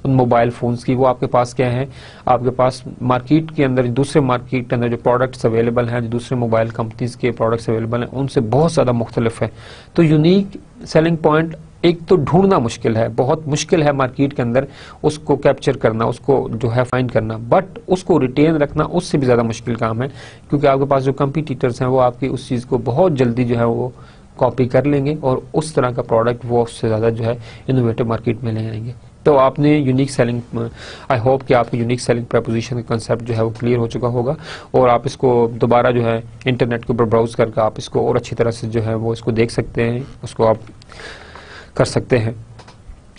उन मोबाइल फोन्स की, वो आपके पास क्या है, आपके पास मार्केट के अंदर, दूसरे मार्केट के अंदर जो प्रोडक्ट्स अवेलेबल हैं, जो दूसरे मोबाइल कंपनीज के प्रोडक्ट्स अवेलेबल हैं, उनसे बहुत ज़्यादा मुख्तलिफ है। तो यूनिक सेलिंग पॉइंट एक तो ढूंढना मुश्किल है, बहुत मुश्किल है मार्केट के अंदर उसको कैप्चर करना, उसको जो है फाइंड करना, बट उसको रिटेन रखना उससे भी ज़्यादा मुश्किल काम है, क्योंकि आपके पास जो कंपटीटर्स हैं वो आपकी उस चीज़ को बहुत जल्दी जो है वो कॉपी कर लेंगे और उस तरह का प्रोडक्ट वो उससे ज़्यादा जो है इनोवेटिव मार्केट में ले आएंगे। तो आपने यूनिक सेलिंग, आई होप कि आपको यूनिक सेलिंग प्रपोजिशन का कंसेप्ट जो है वो क्लियर हो चुका होगा, और आप इसको दोबारा जो है इंटरनेट के ऊपर ब्राउज करके आप इसको और अच्छी तरह से जो है वो इसको देख सकते हैं, उसको आप कर सकते हैं।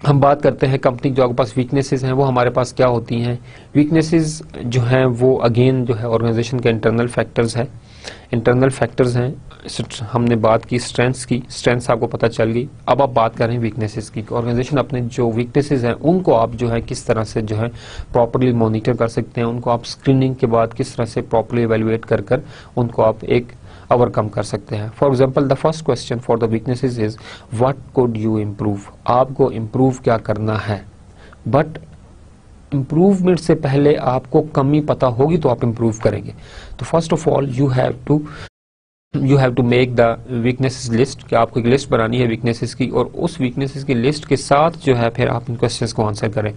हम बात करते हैं कंपनी जो आपके पास वीकनेसेस हैं वो हमारे पास क्या होती हैं। वीकनेसेस जो हैं वो अगेन जो है ऑर्गेनाइजेशन के इंटरनल फैक्टर्स हैं, हमने बात की स्ट्रेंथ्स की, स्ट्रेंथ्स आपको पता चल गई। अब आप बात कर रहे हैं वीकनेसेस की। ऑर्गेनाइजेशन अपने जो वीकनेसेस हैं उनको आप जो है किस तरह से जो है प्रॉपर्ली मॉनिटर कर सकते हैं, उनको आप स्क्रीनिंग के बाद किस तरह से प्रॉपर्ली एवेल्युएट कर उनको आप एक ओवरकम कर सकते हैं। For example, the first question for the weaknesses is what could you improve. आपको इम्प्रूव क्या करना है, बट इम्प्रूवमेंट से पहले आपको कमी पता होगी तो आप इम्प्रूव करेंगे। तो first of all you have to make the weaknesses list, कि आपको एक लिस्ट बनानी है वीकनेसेस की, और उस वीकनेसेस की लिस्ट के साथ जो है फिर आप इन क्वेश्चंस को आंसर करें।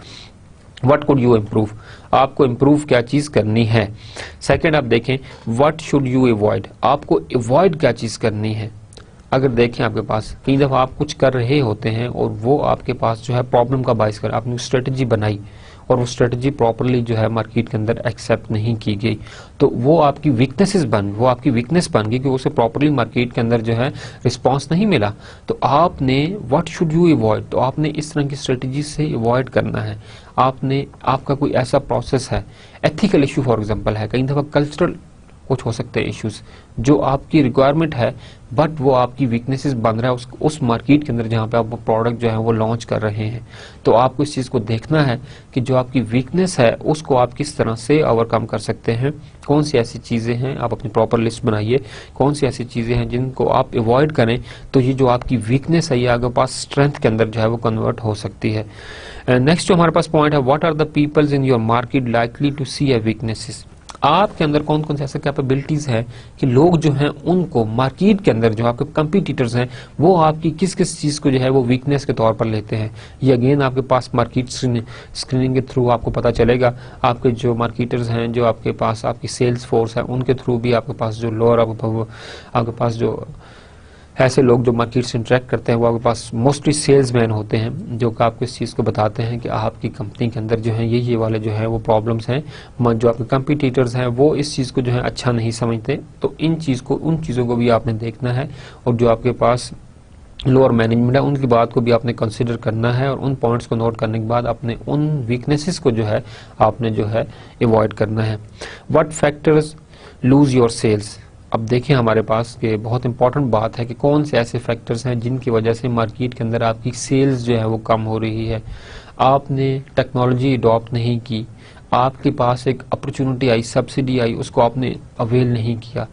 व्हाट कुड यू इम्प्रूव, आपको इम्प्रूव क्या चीज करनी है। सेकंड आप देखें व्हाट शुड यू अवॉइड, आपको अवॉइड क्या चीज करनी है। अगर देखें आपके पास कई दफा आप कुछ कर रहे होते हैं और वो आपके पास जो है प्रॉब्लम का बाइस कर, आपने स्ट्रेटजी बनाई और वो स्ट्रेटजी प्रॉपरली जो है मार्केट के अंदर एक्सेप्ट नहीं की गई, तो वो आपकी वीकनेस बन गई कि उसे प्रॉपरली मार्केट के अंदर जो है रिस्पांस नहीं मिला। तो आपने व्हाट शुड यू अवॉइड, तो आपने इस तरह की स्ट्रेटजी से अवॉइड करना है। आपका कोई ऐसा प्रोसेस है, एथिकल इशू फॉर एग्जांपल है, कई दफा कल्चरल कुछ हो सकते हैं इश्यूज जो आपकी रिक्वायरमेंट है बट वो आपकी वीकनेसेस बन रहा है उस मार्केट के अंदर जहां पे आप प्रोडक्ट जो है वो लॉन्च कर रहे हैं। तो आपको इस चीज को देखना है कि जो आपकी वीकनेस है उसको आप किस तरह से ओवरकम कर सकते हैं, कौन सी ऐसी चीजें हैं, आप अपनी प्रॉपर लिस्ट बनाइए, कौन सी ऐसी चीजें हैं जिनको आप अवॉइड करें तो ये जो आपकी वीकनेस है ये आपके पास स्ट्रेंथ के अंदर जो है वो कन्वर्ट हो सकती है। नेक्स्ट जो हमारे पास पॉइंट है, what are the peoples in your market likely to see a weaknesses, आपके अंदर कौन कौन से ऐसे कैपेबिलिटीज है कि लोग जो हैं उनको मार्केट के अंदर जो आपके कंपटीटर्स हैं वो आपकी किस किस चीज को जो है वो वीकनेस के तौर पर लेते हैं। ये अगेन आपके पास मार्केट स्क्रीनिंग के थ्रू आपको पता चलेगा। आपके जो मार्केटर्स हैं, जो आपके पास आपकी सेल्स फोर्स है, उनके थ्रू भी आपके पास जो लोअर आपके पास जो ऐसे लोग जो मार्केट से इंटरेक्ट करते हैं वो आपके पास मोस्टली सेल्समैन होते हैं जो कि आपको इस चीज़ को बताते हैं कि आपकी कंपनी के अंदर जो है ये वाले जो है वो प्रॉब्लम्स हैं। जो आपके कंपटीटर्स हैं वो इस चीज़ को जो है अच्छा नहीं समझते, तो उन चीज़ों को भी आपने देखना है, और जो आपके पास लोअर मैनेजमेंट है उनकी बात को भी आपने कंसिडर करना है, और उन पॉइंट्स को नोट करने के बाद अपने उन वीकनेसेस को जो है आपने जो है अवॉइड करना है। What factors lose your sales, अब देखें हमारे पास के बहुत इंपॉर्टेंट बात है कि कौन से ऐसे फैक्टर्स हैं जिनकी वजह से मार्केट के अंदर आपकी सेल्स जो है वो कम हो रही है। आपने टेक्नोलॉजी अडॉप्ट नहीं की, आपके पास एक अपॉर्चुनिटी आई, सब्सिडी आई, उसको आपने अवेल नहीं किया।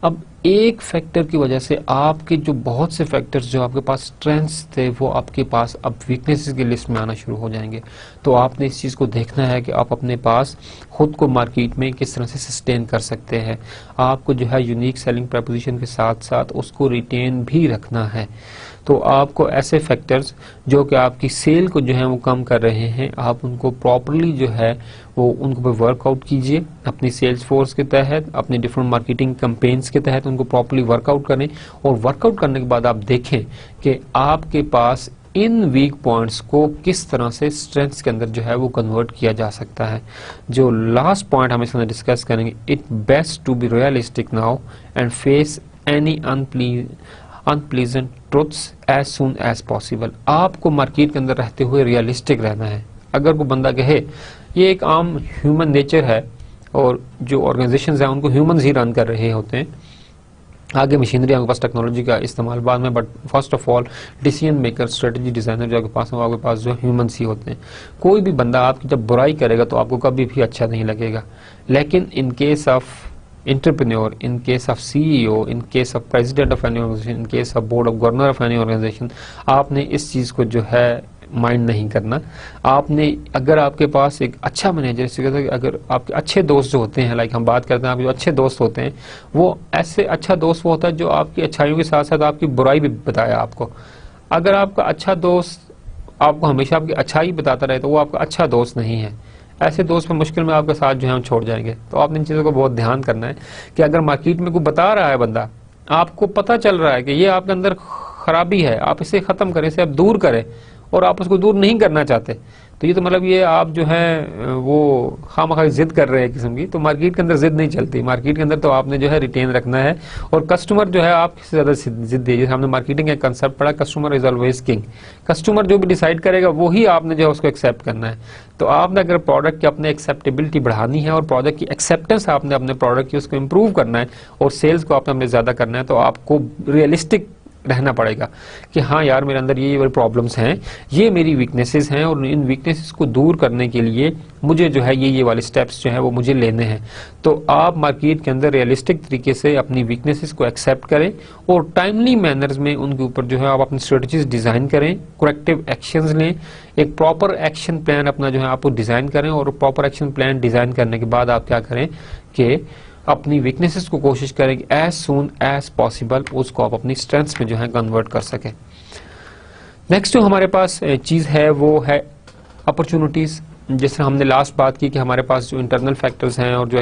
अब एक फैक्टर की वजह से आपके जो बहुत से फैक्टर्स जो आपके पास स्ट्रेंथ्स थे वो आपके पास अब वीकनेसेस की लिस्ट में आना शुरू हो जाएंगे। तो आपने इस चीज़ को देखना है कि आप अपने पास खुद को मार्केट में किस तरह से सस्टेन कर सकते हैं। आपको जो है यूनिक सेलिंग प्रपोजिशन के साथ साथ उसको रिटेन भी रखना है। तो आपको ऐसे फैक्टर्स जो कि आपकी सेल को जो है वो कम कर रहे हैं, आप उनको प्रॉपरली जो है वो उनको पे वर्कआउट कीजिए अपनी सेल्स फोर्स के तहत, अपने डिफरेंट मार्केटिंग कैंपेन्स के तहत उनको प्रॉपरली वर्कआउट करें, और वर्कआउट करने के बाद आप देखें कि आपके पास इन वीक पॉइंट्स को किस तरह से स्ट्रेंथ्स के अंदर जो है वो कन्वर्ट किया जा सकता है। जो लास्ट पॉइंट हम इसमें डिस्कस करेंगे, it best to be realistic now and face any unpleasant truths as soon as possible. आपको मार्केट के अंदर रहते हुए रियलिस्टिक रहना है। अगर वो बंदा कहे, ये एक आम ह्यूमन नेचर है, और जो ऑर्गेनाइजेशंस हैं उनको ह्यूमंस ही रन कर रहे होते हैं, आगे मशीनरी आपके पास टेक्नोलॉजी का इस्तेमाल बाद में, but first of all decision maker, strategy designer जो आपके पास है, आपके पास जो ह्यूमंस ही होते हैं। कोई भी बंदा आपकी जब बुराई करेगा तो आपको कभी भी अच्छा नहीं लगेगा, लेकिन इन case of entrepreneur, in case of CEO, in case of president of any organization, in case of board of governor of any organization, आपने इस चीज़ को जो है माइंड नहीं करना। आपने अगर आपके पास एक अच्छा मैनेजर, अगर आपके अच्छे दोस्त जो होते हैं, लाइक हम बात करते हैं, आपके जो अच्छे दोस्त होते हैं, वो ऐसे अच्छा दोस्त वो होता है जो आपकी अच्छाइयों के साथ साथ आपकी बुराई भी बताया आपको। अगर आपका अच्छा दोस्त आपको हमेशा आपकी अच्छाई बताता रहे तो वो आपका अच्छा दोस्त नहीं है। ऐसे दोस्त में मुश्किल में आपका साथ जो है हम छोड़ जाएंगे। तो आपने इन चीज़ों को बहुत ध्यान करना है कि अगर मार्केट में कोई बता रहा है बंदा, आपको पता चल रहा है कि ये आपके अंदर खराबी है, आप इसे खत्म करें, इसे आप दूर करें, और आप उसको दूर नहीं करना चाहते, तो ये तो मतलब ये आप जो है वो खामखा जिद कर रहे हैं किस्म की। तो मार्केट के अंदर जिद नहीं चलती। मार्केट के अंदर तो आपने जो है रिटेन रखना है, और कस्टमर जो है आपसे ज्यादा जिद है। जैसे हमने मार्केटिंग का कंसेप्ट पढ़ा, customer is always king. Customer जो भी डिसाइड करेगा वही आपने जो है उसको एक्सेप्ट करना है। तो आपने अगर प्रोडक्ट की अपने एक्सेप्टेबिलिटी बढ़ानी है और प्रोडक्ट की एक्सेप्टेंस आपने अपने प्रोडक्ट की उसको इम्प्रूव करना है और सेल्स को आपने ज्यादा करना है, तो आपको रियलिस्टिक रहना पड़ेगा कि हाँ यार मेरे अंदर ये वाली प्रॉब्लम्स हैं, ये मेरी वीकनेसेस हैं, और इन वीकनेसेस को दूर करने के लिए मुझे जो है ये वाले स्टेप्स जो है वो मुझे लेने हैं। तो आप मार्केट के अंदर रियलिस्टिक तरीके से अपनी वीकनेसेस को एक्सेप्ट करें और टाइमली मैनर्स में उनके ऊपर जो है आप अपनी स्ट्रेटजीज डिजाइन करें, करेक्टिव एक्शंस लें, एक प्रॉपर एक्शन प्लान अपना जो है आप डिजाइन करें, और प्रॉपर एक्शन प्लान डिजाइन करने के बाद आप क्या करें कि अपनी वीकनेसेस को कोशिश करें कि एज सून एज पॉसिबल उसको आप अपनी स्ट्रेंथ्स में जो है कन्वर्ट कर सकें। नेक्स्ट जो हमारे पास चीज़ है वो है अपॉर्चुनिटीज़। जैसे हमने लास्ट बात की कि हमारे पास जो इंटरनल फैक्टर्स हैं और जो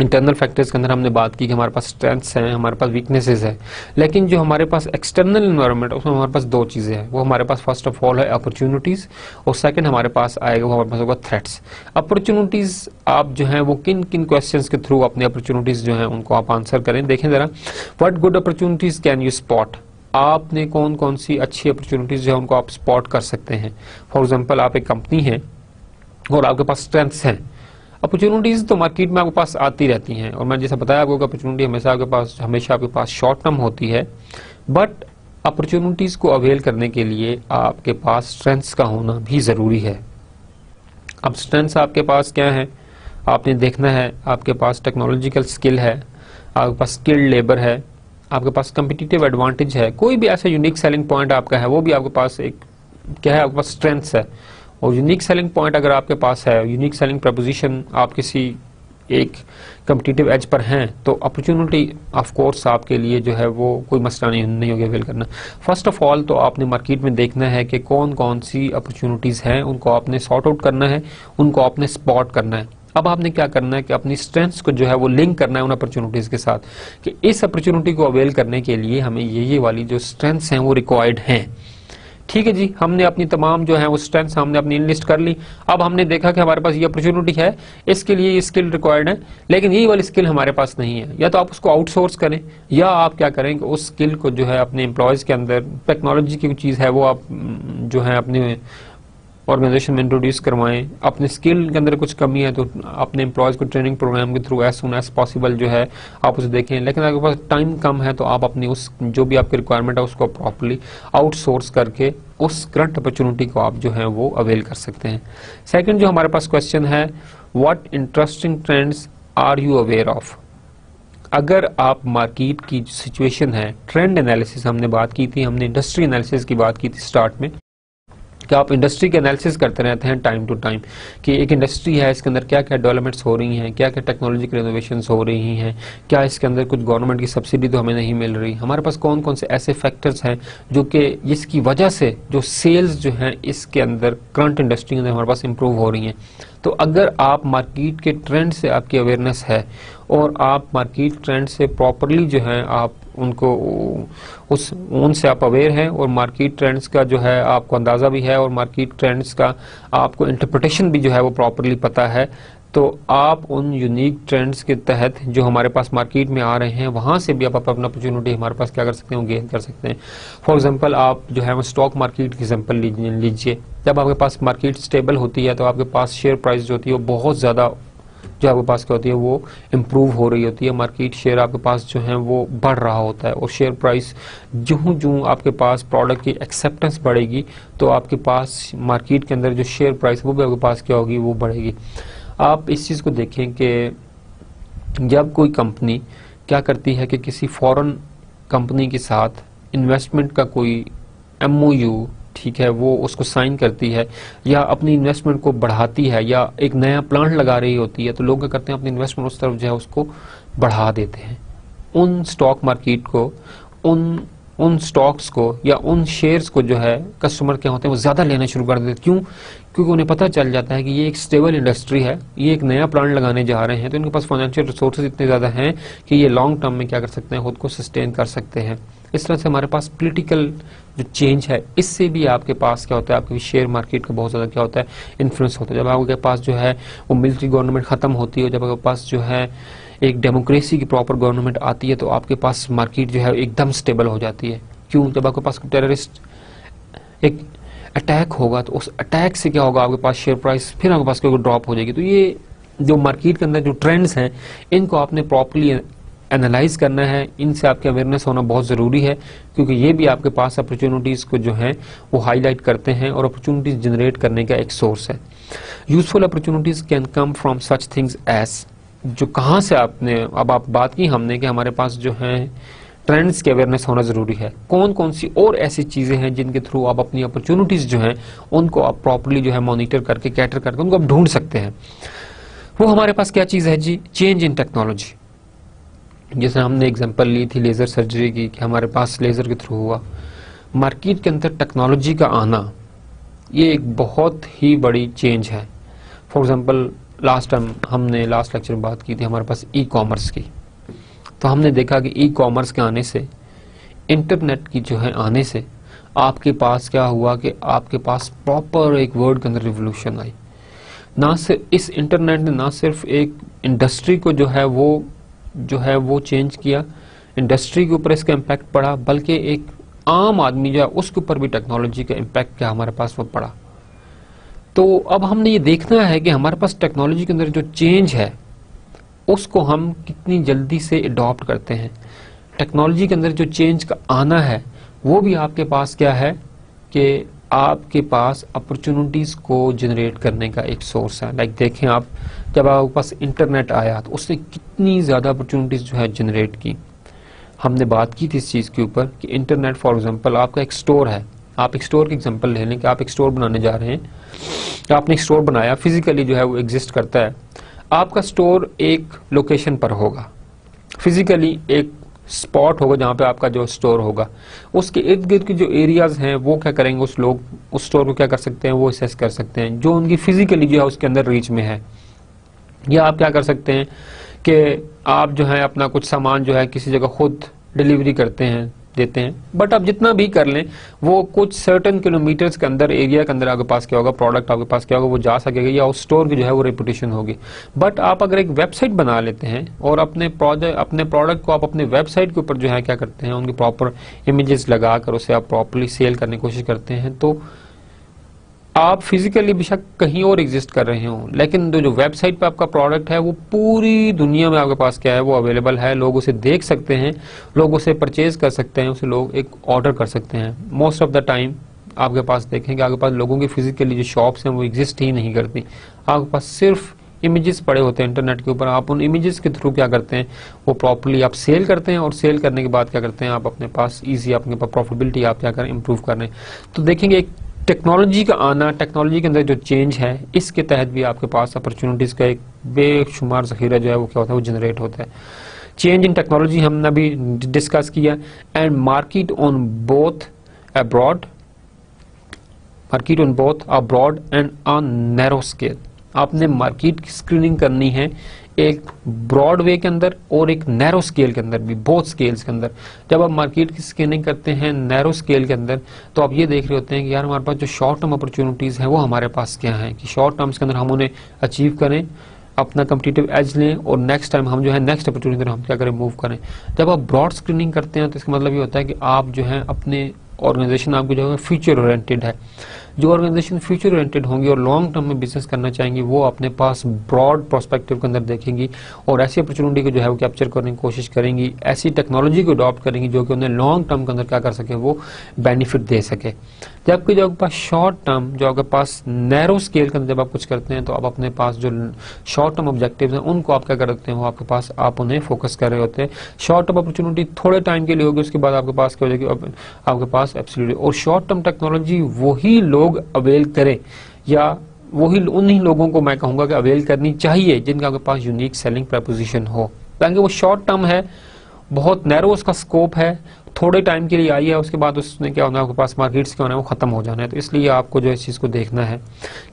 इंटरनल फैक्टर्स के अंदर हमने बात की कि हमारे पास स्ट्रेंथ्स हैं, हमारे पास वीकनेसेस है, लेकिन जो हमारे पास एक्सटर्नल एनवायरनमेंट उसमें हमारे पास दो चीज़ें हैं। वो हमारे पास फर्स्ट ऑफ ऑल है अपॉर्चुनिटीज़, और सेकंड हमारे पास आएगा वो हमारे पास होगा थ्रेट्स। अपॉर्चुनिटीज़ आप जो है वो किन किन क्वेश्चंस के थ्रू अपनी अपॉर्चुनिटीज़ जो है उनको आप आंसर करें। देखें ज़रा, what good opportunities can you spot. आपने कौन कौन सी अच्छी अपॉर्चुनिटीज़ जो है उनको आप स्पॉट कर सकते हैं। फॉर एग्जाम्पल आप एक कंपनी है और आपके पास स्ट्रेंथ्स हैं। अपॉर्चुनिटीज तो मार्केट में आपके पास आती रहती हैं, और मैं जैसा बताया आपको अपॉर्चुनिटी हमेशा आपके पास शॉर्ट टर्म होती है, बट अपॉर्चुनिटीज को अवेल करने के लिए आपके पास स्ट्रेंथ्स का होना भी जरूरी है। अब स्ट्रेंथ्स आपके पास क्या है, आपने देखना है। आपके पास टेक्नोलॉजिकल स्किल है, आपके पास स्किल्ड लेबर है, आपके पास कम्पिटिटिव एडवांटेज है, कोई भी ऐसा यूनिक सेलिंग पॉइंट आपका है वो भी आपके पास एक क्या है, आपके पास स्ट्रेंथ्स है। और यूनिक सेलिंग पॉइंट अगर आपके पास है, यूनिक सेलिंग प्रपोजिशन, आप किसी एक कम्पिटिटिव एज पर हैं, तो अपॉर्चुनिटी ऑफ कोर्स आपके लिए जो है वो कोई मसला नहीं होगा अवेल करना। फर्स्ट ऑफ ऑल तो आपने मार्केट में देखना है कि कौन कौन सी अपॉर्चुनिटीज़ हैं, उनको आपने सॉर्ट आउट करना है, उनको आपने स्पॉट करना है। अब आपने क्या करना है कि अपनी स्ट्रेंथ्स को जो है वो लिंक करना है उन अपॉर्चुनिटीज़ के साथ, कि इस अपॉर्चुनिटी को अवेल करने के लिए हमें ये वाली जो स्ट्रेंथ्स हैं वो रिक्वायर्ड हैं। ठीक है जी, हमने अपनी तमाम जो है वो स्ट्रेंथ्स हमने अपनी इनलिस्ट कर ली। अब हमने देखा कि हमारे पास ये अपॉर्चुनिटी है, इसके लिए ये स्किल रिक्वायर्ड है, लेकिन यही वाली स्किल हमारे पास नहीं है। या तो आप उसको आउटसोर्स करें, या आप क्या करें कि उस स्किल को जो है अपने एम्प्लॉयज़ के अंदर, टेक्नोलॉजी की चीज़ है वो आप जो है अपने ऑर्गेनाइजेशन में इंट्रोड्यूस करवाएं। अपने स्किल के अंदर कुछ कमी है तो अपने एम्प्लॉयज़ को ट्रेनिंग प्रोग्राम के through as soon as possible जो है आप उसे देखें। लेकिन आपके पास टाइम कम है तो आप अपनी उस जो भी आपकी रिक्वायरमेंट है उसको प्रॉपर्ली आउटसोर्स करके उस करंट अपॉर्चुनिटी को आप जो है वो अवेल कर सकते हैं। सेकंड जो हमारे पास क्वेश्चन है, what interesting trends are you aware of. अगर आप मार्केट की सिचुएशन है, ट्रेंड एनालिसिस हमने बात की थी, हमने इंडस्ट्री एनालिसिस की बात की थी स्टार्ट में, कि आप इंडस्ट्री के एनालिसिस करते रहते हैं टाइम टू टाइम कि एक इंडस्ट्री है, इसके अंदर क्या क्या डेवलपमेंट्स हो रही हैं, क्या क्या टेक्नोलॉजिकल इनोवेशंस हो रही हैं, क्या इसके अंदर कुछ गवर्नमेंट की सब्सिडी तो हमें नहीं मिल रही, हमारे पास कौन कौन से ऐसे फैक्टर्स हैं जो कि इसकी वजह से जो सेल्स जो हैं इसके अंदर करंट इंडस्ट्री के अंदर हमारे पास इंप्रूव हो रही हैं। तो अगर आप मार्केट के ट्रेंड से आपकी अवेयरनेस है और आप मार्केट ट्रेंड से प्रॉपरली जो है आप उनको उनसे आप अवेयर हैं और मार्केट ट्रेंड्स का जो है आपको अंदाज़ा भी है और मार्केट ट्रेंड्स का आपको इंटरप्रिटेशन भी जो है वो प्रॉपरली पता है, तो आप उन यूनिक ट्रेंड्स के तहत जो हमारे पास मार्केट में आ रहे हैं वहाँ से भी आप अपना अपॉर्चुनिटी हमारे पास क्या कर सकते हैं, गेन कर सकते हैं। फॉर एग्जांपल आप जो है वो स्टॉक मार्केट की एग्जांपल लीजिए। जब आपके पास मार्केट स्टेबल होती है तो आपके पास शेयर प्राइस जो होती है वो बहुत ज़्यादा जो आपके पास क्या होती है वो इम्प्रूव हो रही होती है, मार्केट शेयर आपके पास जो है वो बढ़ रहा होता है, और शेयर प्राइस जूँ आपके पास प्रोडक्ट की एक्सेप्टेंस बढ़ेगी तो आपके पास मार्केट के अंदर जो शेयर प्राइस वो भी आपके पास क्या होगी, वो बढ़ेगी। आप इस चीज़ को देखें कि जब कोई कंपनी क्या करती है कि किसी फॉरेन कंपनी के साथ इन्वेस्टमेंट का कोई MOU, ठीक है, वो उसको साइन करती है या अपनी इन्वेस्टमेंट को बढ़ाती है या एक नया प्लांट लगा रही होती है, तो लोग क्या करते हैं, अपनी इन्वेस्टमेंट उस तरफ जो है उसको बढ़ा देते हैं। उन स्टॉक मार्केट को, उन स्टॉक्स को या उन शेयर्स को जो है कस्टमर क्या होते हैं वो ज्यादा लेना शुरू कर देते हैं। क्यों? क्योंकि उन्हें पता चल जाता है कि ये एक स्टेबल इंडस्ट्री है, ये एक नया प्लांट लगाने जा रहे हैं, तो इनके पास फाइनेंशियल रिसोर्सेज इतने ज्यादा हैं कि ये लॉन्ग टर्म में क्या कर सकते हैं, खुद को सस्टेन कर सकते हैं। इस तरह से हमारे पास पॉलिटिकल जो चेंज है, इससे भी आपके पास क्या होता है, आपके शेयर मार्केट का बहुत ज्यादा क्या होता है, इन्फ्लुएंस होता है। जब आपके पास जो है वो मिलिट्री गवर्नमेंट खत्म होती है, जब आपके पास जो है एक डेमोक्रेसी की प्रॉपर गवर्नमेंट आती है, तो आपके पास मार्केट जो है एकदम स्टेबल हो जाती है। क्यों? जब आपके पास टेररिस्ट एक अटैक होगा तो उस अटैक से क्या होगा, आपके पास शेयर प्राइस फिर आपके पास ड्रॉप हो जाएगी। तो ये जो मार्केट के अंदर जो ट्रेंड्स हैं, इनको आपने प्रॉपर्ली एनालाइज करना है, इनसे आपकी अवेयरनेस होना बहुत ज़रूरी है, क्योंकि ये भी आपके पास अपॉर्चुनिटीज़ को जो है वो हाईलाइट करते हैं और अपॉर्चुनिटीज़ जनरेट करने का एक सोर्स है। Useful opportunities can come from such things as, जो कहाँ से आपने, अब आप बात की हमने कि हमारे पास जो है ट्रेंड्स की अवेयरनेस होना जरूरी है, कौन कौन सी और ऐसी चीजें हैं जिनके थ्रू आप अपनी अपॉर्चुनिटीज जो हैं उनको आप प्रॉपर्ली जो है मॉनिटर करके, कैटर करके उनको आप ढूंढ सकते हैं। वो हमारे पास क्या चीज है जी? Change in technology. जैसे हमने एग्जांपल ली थी लेजर सर्जरी की, कि हमारे पास लेजर के थ्रू हुआ। मार्केट के अंदर टेक्नोलॉजी का आना ये एक बहुत ही बड़ी चेंज है। फॉर एग्जाम्पल लास्ट लेक्चर में बात की थी हमारे पास ई-कॉमर्स की, तो हमने देखा कि ई-कॉमर्स के आने से, इंटरनेट की जो है आने से आपके पास क्या हुआ कि आपके पास प्रॉपर एक वर्ड के अंदर रिवोल्यूशन आई। ना सिर्फ इस इंटरनेट ने ना सिर्फ एक इंडस्ट्री को जो है वो चेंज किया, इंडस्ट्री के ऊपर इसका इम्पैक्ट पड़ा, बल्कि एक आम आदमी जो है उसके ऊपर भी टेक्नोलॉजी का इम्पैक्ट क्या हमारे पास वो पड़ा। तो अब हमने ये देखना है कि हमारे पास टेक्नोलॉजी के अंदर जो चेंज है उसको हम कितनी जल्दी से अडॉप्ट करते हैं। टेक्नोलॉजी के अंदर जो चेंज का आना है वो भी आपके पास क्या है कि आपके पास अपॉर्चुनिटीज को जनरेट करने का एक सोर्स है। लाइक देखें आप, जब आपके पास इंटरनेट आया तो उसने कितनी ज्यादा अपॉर्चुनिटीज जो है जनरेट की। हमने बात की थी इस चीज के ऊपर कि इंटरनेट, फॉर एग्जांपल आपका एक स्टोर है, आप एक स्टोर की एग्जांपल ले लें कि आप एक स्टोर बनाने जा रहे हैं, आपने एक स्टोर बनाया, फिजिकली जो है वो एग्जिस्ट करता है। आपका स्टोर एक लोकेशन पर होगा, फिजिकली एक स्पॉट होगा जहां पे आपका जो स्टोर होगा, उसके इर्द गिर्द के जो एरियाज हैं वो क्या करेंगे, उस लोग उस स्टोर को क्या कर सकते हैं, वो असेस कर सकते हैं जो उनकी फिजिकली जो है उसके अंदर रीच में है। या आप क्या कर सकते हैं कि आप जो है अपना कुछ सामान जो है किसी जगह खुद डिलीवरी करते हैं, देते हैं, बट आप जितना भी कर लें वो कुछ सर्टेन किलोमीटर्स के अंदर, एरिया के अंदर आपके पास क्या होगा, प्रोडक्ट आपके पास क्या होगा, वो जा सकेगा या उस स्टोर की जो है वो रेपुटेशन होगी। बट आप अगर एक वेबसाइट बना लेते हैं और अपने प्रोडक्ट को आप अपने वेबसाइट के ऊपर जो है क्या करते हैं, उनकी प्रॉपर इमेजेस लगाकर उसे आप प्रॉपरली सेल करने की कोशिश करते हैं, तो आप फिजिकली बेशक कहीं और एग्जिस्ट कर रहे हो, लेकिन जो वेबसाइट पे आपका प्रोडक्ट है वो पूरी दुनिया में आपके पास क्या है, वो अवेलेबल है, लोग उसे देख सकते हैं, लोग उसे परचेज कर सकते हैं, उसे लोग एक ऑर्डर कर सकते हैं। मोस्ट ऑफ द टाइम आपके पास देखें कि आपके पास लोगों की फिजिकली जो शॉप्स हैं वो एग्जिस्ट ही नहीं करती, आपके पास सिर्फ इमेजेस पड़े होते हैं इंटरनेट के ऊपर। आप उन इमेजेस के थ्रू क्या करते हैं, वो प्रॉपर्ली आप सेल करते हैं और सेल करने के बाद क्या करते हैं, आप अपने पास ईजी, अपने पास प्रॉफिटेबिलिटी आप क्या करें, इंप्रूव कर रहे हैं। तो देखेंगे एक टेक्नोलॉजी का आना, टेक्नोलॉजी के अंदर जो चेंज है, इसके तहत भी आपके पास अपॉर्चुनिटीज का एक बेशुमार जखीरा जो है वो क्या होता है, वो जनरेट होता है। चेंज इन टेक्नोलॉजी हमने अभी डिस्कस किया। And market on both abroad and on narrow scale. आपने मार्केट की स्क्रीनिंग करनी है एक ब्रॉड वे के अंदर और एक नैरो स्केल के अंदर भी, बोथ स्केल्स के अंदर। जब आप मार्केट की स्कैनिंग करते हैं नैरो स्केल के अंदर, तो आप ये देख रहे होते हैं कि यार हमारे पास जो शॉर्ट टर्म अपॉर्चुनिटीज हैं वो हमारे पास क्या हैं, कि शॉर्ट टर्म्स के अंदर हम उन्हें अचीव करें, अपना कम्पिटिटिव एज लें और नेक्स्ट टाइम हम जो है नेक्स्ट अपॉर्चुनिटी हम क्या करें, मूव करें। जब आप ब्रॉड स्क्रीनिंग करते हैं तो इसका मतलब ये होता है कि आप जो है अपने ऑर्गेनाइजेशन आपकी जो है फ्यूचर ओरिएंटेड है। जो ऑर्गेनाइजेशन फ्यूचर ओरिएंटेड होंगी और लॉन्ग टर्म में बिजनेस करना चाहेंगी, वो अपने पास ब्रॉड पर्सपेक्टिव के अंदर देखेंगी और ऐसी अपॉर्चुनिटी को जो है वो कैप्चर करने की कोशिश करेंगी, ऐसी टेक्नोलॉजी को अडॉप्ट करेंगी जो कि उन्हें लॉन्ग टर्म के अंदर क्या कर सके, वो बेनिफिट दे सके। जबकि जो आपके पास शॉर्ट टर्म, जो आपके पास नैरो स्केल के अंदर जब आप कुछ करते हैं तो आप अपने पास जो शॉर्ट टर्म ऑब्जेक्टिव्स हैं उनको आप क्या करते हैं, वो आपके पास आप उन्हें फोकस कर रहे होते हैं। शॉर्ट टर्म अपॉर्चुनिटी थोड़े टाइम के लिए होगी, उसके बाद आपके पास क्या हो जाएगी, आपके पास एब्सोल्युटली। और शॉर्ट टर्म टेक्नोलॉजी वही लोग अवेल करें, या वही उन्हीं लोगों को मैं कहूंगा कि अवेल करनी चाहिए जिनका आपके पास यूनिक सेलिंग प्रपोजिशन हो, ताकि वो शॉर्ट टर्म है, बहुत नैरो उसका स्कोप है, थोड़े टाइम के लिए आई है, उसके बाद उसने क्या होना है, आपके पास मार्केट्स क्या होना है, वो खत्म हो जाना है। तो इसलिए आपको जो इस चीज़ को देखना है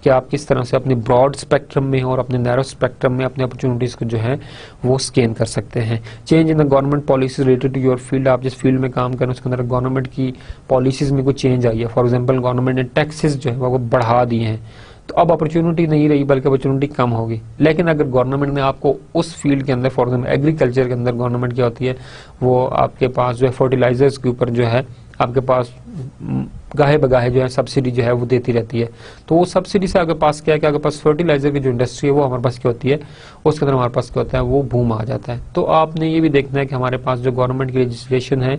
कि आप किस तरह से अपने ब्रॉड स्पेक्ट्रम में और अपने नैरो स्पेक्ट्रम में अपने अपॉर्चुनिटीज़ को जो है वो स्कैन कर सकते हैं। Change in the government policies related to your field, आप जिस फील्ड में काम करें उसके अंदर गवर्नमेंट की पॉलिसीज में कोई चेंज आई है। फॉर एग्जाम्पल गवर्नमेंट ने टैक्सेस जो है वो बढ़ा दिए हैं, तो अब अपॉर्चुनिटी नहीं रही बल्कि अपॉर्चुनिटी कम होगी। लेकिन अगर गवर्नमेंट ने आपको उस फील्ड के अंदर, फॉर एग्जाम्पल एग्रीकल्चर के अंदर गवर्नमेंट क्या होती है, वो आपके पास जो है फर्टिलाइजर्स के ऊपर जो है आपके पास गाहे बगाहे जो है सब्सिडी जो है वो देती रहती है। तो वो सब्सिडी से आपके पास क्या है कि आपके पास फर्टिलाइजर की जो इंडस्ट्री है वो हमारे पास क्या होती है, उसके अंदर हमारे पास क्या होता है, वो बूम आ जाता है। तो आपने ये भी देखना है कि हमारे पास जो गवर्नमेंट की लेजिस्लेशन है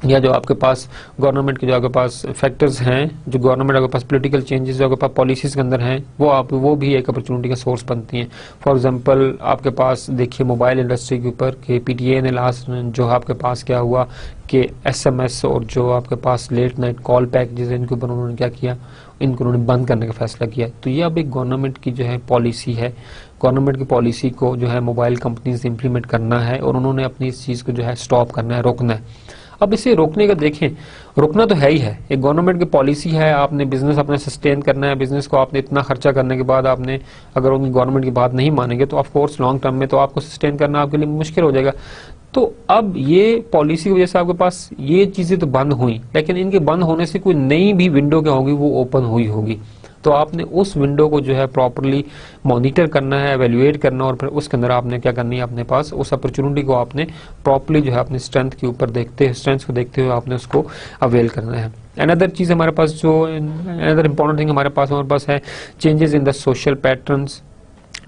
या जो आपके पास गवर्नमेंट के जो आपके पास फैक्टर्स हैं, जो गवर्नमेंट आपके पास पॉलिटिकल चेंजेस जो आपके पास पॉलिसीज के अंदर हैं, वो भी एक अपॉर्चुनिटी का सोर्स बनती हैं। फॉर एग्जांपल आपके पास देखिए मोबाइल इंडस्ट्री के ऊपर कि पीटीए ने लास्ट जो आपके पास क्या हुआ कि एसएमएस और जो आपके पास लेट नाइट कॉल पैकेजेस इनके ऊपर उन्होंने क्या किया, इनको उन्होंने बंद करने का फैसला किया। तो ये अब एक गवर्नमेंट की जो है पॉलिसी है, गवर्नमेंट की पॉलिसी को जो है मोबाइल कंपनीज इंप्लीमेंट करना है और उन्होंने अपनी इस चीज़ को जो है स्टॉप करना है, रोकना है। अब इसे रोकने का देखें, रोकना तो है ही है, एक गवर्नमेंट की पॉलिसी है, आपने बिजनेस अपना सस्टेन करना है, बिजनेस को आपने इतना खर्चा करने के बाद आपने अगर उनकी गवर्नमेंट की बात नहीं मानेंगे तो ऑफ कोर्स लॉन्ग टर्म में तो आपको सस्टेन करना आपके लिए मुश्किल हो जाएगा। तो अब ये पॉलिसी की वजह से आपके पास ये चीजें तो बंद हुई, लेकिन इनके बंद होने से कोई नई भी विंडो क्या होगी, वो ओपन हुई होगी। तो आपने उस विंडो को जो है प्रॉपरली मॉनिटर करना है, एवेल्युएट करना, और फिर उसके अंदर आपने क्या करनी है, अपने पास उस अपॉर्चुनिटी को आपने प्रॉपरली जो है अपने स्ट्रेंथ के ऊपर स्ट्रेंथ को देखते हुए आपने उसको अवेल करना है। अनदर चीज हमारे पास जो अनदर इंपॉर्टेंट थिंग हमारे पास है changes in the social patterns.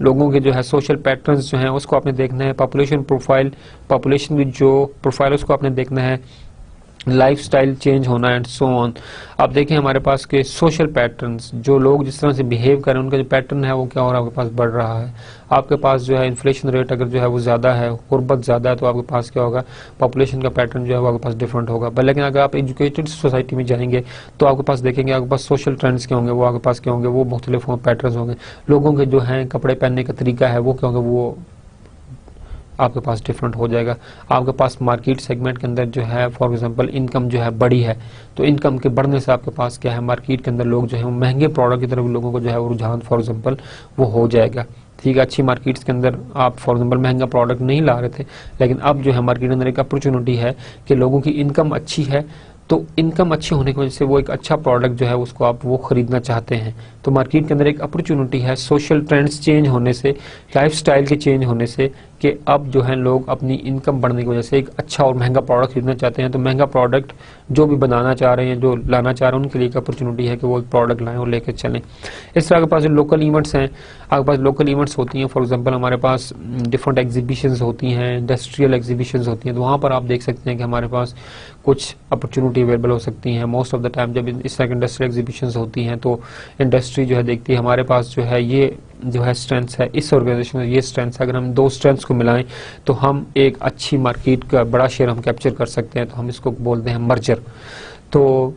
लोगों के जो है सोशल पैटर्न्स जो हैं उसको आपने देखना है। पॉपुलेशन प्रोफाइल, पॉपुलेशन की जो प्रोफाइल उसको आपने देखना है। लाइफस्टाइल चेंज होना एंड सो ऑन। आप देखें हमारे पास के सोशल पैटर्न्स, जो लोग जिस तरह से बिहेव करें उनका जो पैटर्न है वो क्या हो रहा है, आपके पास बढ़ रहा है। आपके पास जो है इन्फ्लेशन रेट अगर जो है वो ज़्यादा है, गुर्बत ज़्यादा है, तो आपके पास क्या होगा, पॉपुलेशन का पैटर्न जो है वो आपके पास डिफरेंट होगा। पर लेकिन अगर आप एजुकेटेड सोसाइटी में जाएंगे तो आपके पास देखेंगे आपके पास सोशल ट्रेंड्स क्या होंगे, वो आपके पास क्या होंगे, वो मुख्तलिफ पैटर्न होंगे। लोगों के जो है कपड़े पहनने का तरीका है वो क्या होंगे, वो आपके पास डिफरेंट हो जाएगा। आपके पास मार्केट सेगमेंट के अंदर जो है फॉर एग्जांपल इनकम जो है बड़ी है, तो इनकम के बढ़ने से आपके पास क्या है, मार्केट के अंदर लोग जो है महंगे प्रोडक्ट की तरफ लोगों को जो है वो रुझान फॉर एग्जांपल वो हो जाएगा। ठीक है, अच्छी मार्केट्स के अंदर आप फॉर एग्जांपल महंगा प्रोडक्ट नहीं ला रहे थे, लेकिन अब जो है मार्केट के अंदर एक अपॉर्चुनिटी है कि लोगों की इनकम अच्छी है, तो इनकम अच्छी होने की वजह से वो एक अच्छा प्रोडक्ट जो है उसको आप वो खरीदना चाहते हैं। तो मार्केट के अंदर एक अपॉर्चुनिटी है सोशल ट्रेंड्स चेंज होने से, लाइफस्टाइल के चेंज होने से, कि अब जो है लोग अपनी इनकम बढ़ने की वजह से एक अच्छा और महंगा प्रोडक्ट खरीदना चाहते हैं। तो महंगा प्रोडक्ट जो भी बनाना चाह रहे हैं, जो लाना चाह रहे हैं, उनके लिए एक अपॉर्चुनिटी है कि वो प्रोडक्ट लाएं और लेकर चलें। इस तरह के पास जो लोकल इवेंट्स हैं, आपके पास लोकल इवेंट्स होती हैं, फॉर एग्जांपल हमारे पास डिफरेंट एग्जीबिशंस होती हैं, इंडस्ट्रियल एग्जीबिशंस होती हैं, तो वहाँ पर आप देख सकते हैं कि हमारे पास कुछ अपॉर्चुनिटी अवेलेबल हो सकती हैं। मोस्ट ऑफ द टाइम जब इस तरह की इंडस्ट्रियल एग्जीबिशंस होती हैं तो इंडस्ट्री जो है देखती है हमारे पास जो है ये जो है स्ट्रेंथ्स है इस ऑर्गेनाइजेशन में, ये स्ट्रेंथ्स अगर हम दो स्ट्रेंथ्स को मिलाएं तो हम एक अच्छी मार्केट का बड़ा शेयर हम कैप्चर कर सकते हैं। तो हम इसको बोलते हैं मर्जर। तो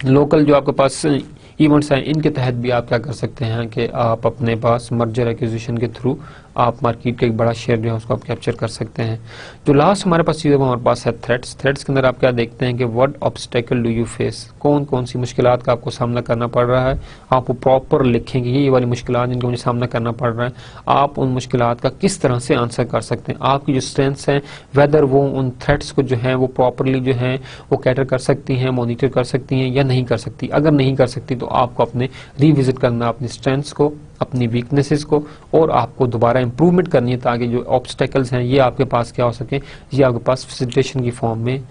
लोकल जो आपके पास इवेंट्स हैं इनके तहत भी आप क्या कर सकते हैं कि आप अपने पास मर्जर एक्विजिशन के थ्रू आप मार्केट का एक बड़ा शेयर जो है उसको आप कैप्चर कर सकते हैं। जो लास्ट हमारे पास चीज़ हमारे पास है थ्रेट्स। थ्रेट्स के अंदर आप क्या देखते हैं कि what obstacle do you face, कौन कौन सी मुश्किलात का आपको सामना करना पड़ रहा है। आप वो प्रॉपर लिखेंगे ये वाली मुश्किलात जिनको मुझे सामना करना पड़ रहा है, आप उन मुश्किलात का किस तरह से आंसर कर सकते हैं। आपकी जो स्ट्रेंथ्स हैं वेदर वो उन थ्रेट्स को जो है वो प्रॉपरली जो है वो कैटर कर सकती हैं, मॉनिटर कर सकती हैं या नहीं कर सकती। अगर नहीं कर सकती तो आपको अपने रिविजिट करना अपनी स्ट्रेंथ्स को, अपनी वीकनेसेस को, और आपको दोबारा इंप्रूवमेंट करनी है ताकि जो ऑब्स्टेकल्स हैं ये आपके पास क्या हो सके, ये आपके पास फैसिलिटेशन की फॉर्म में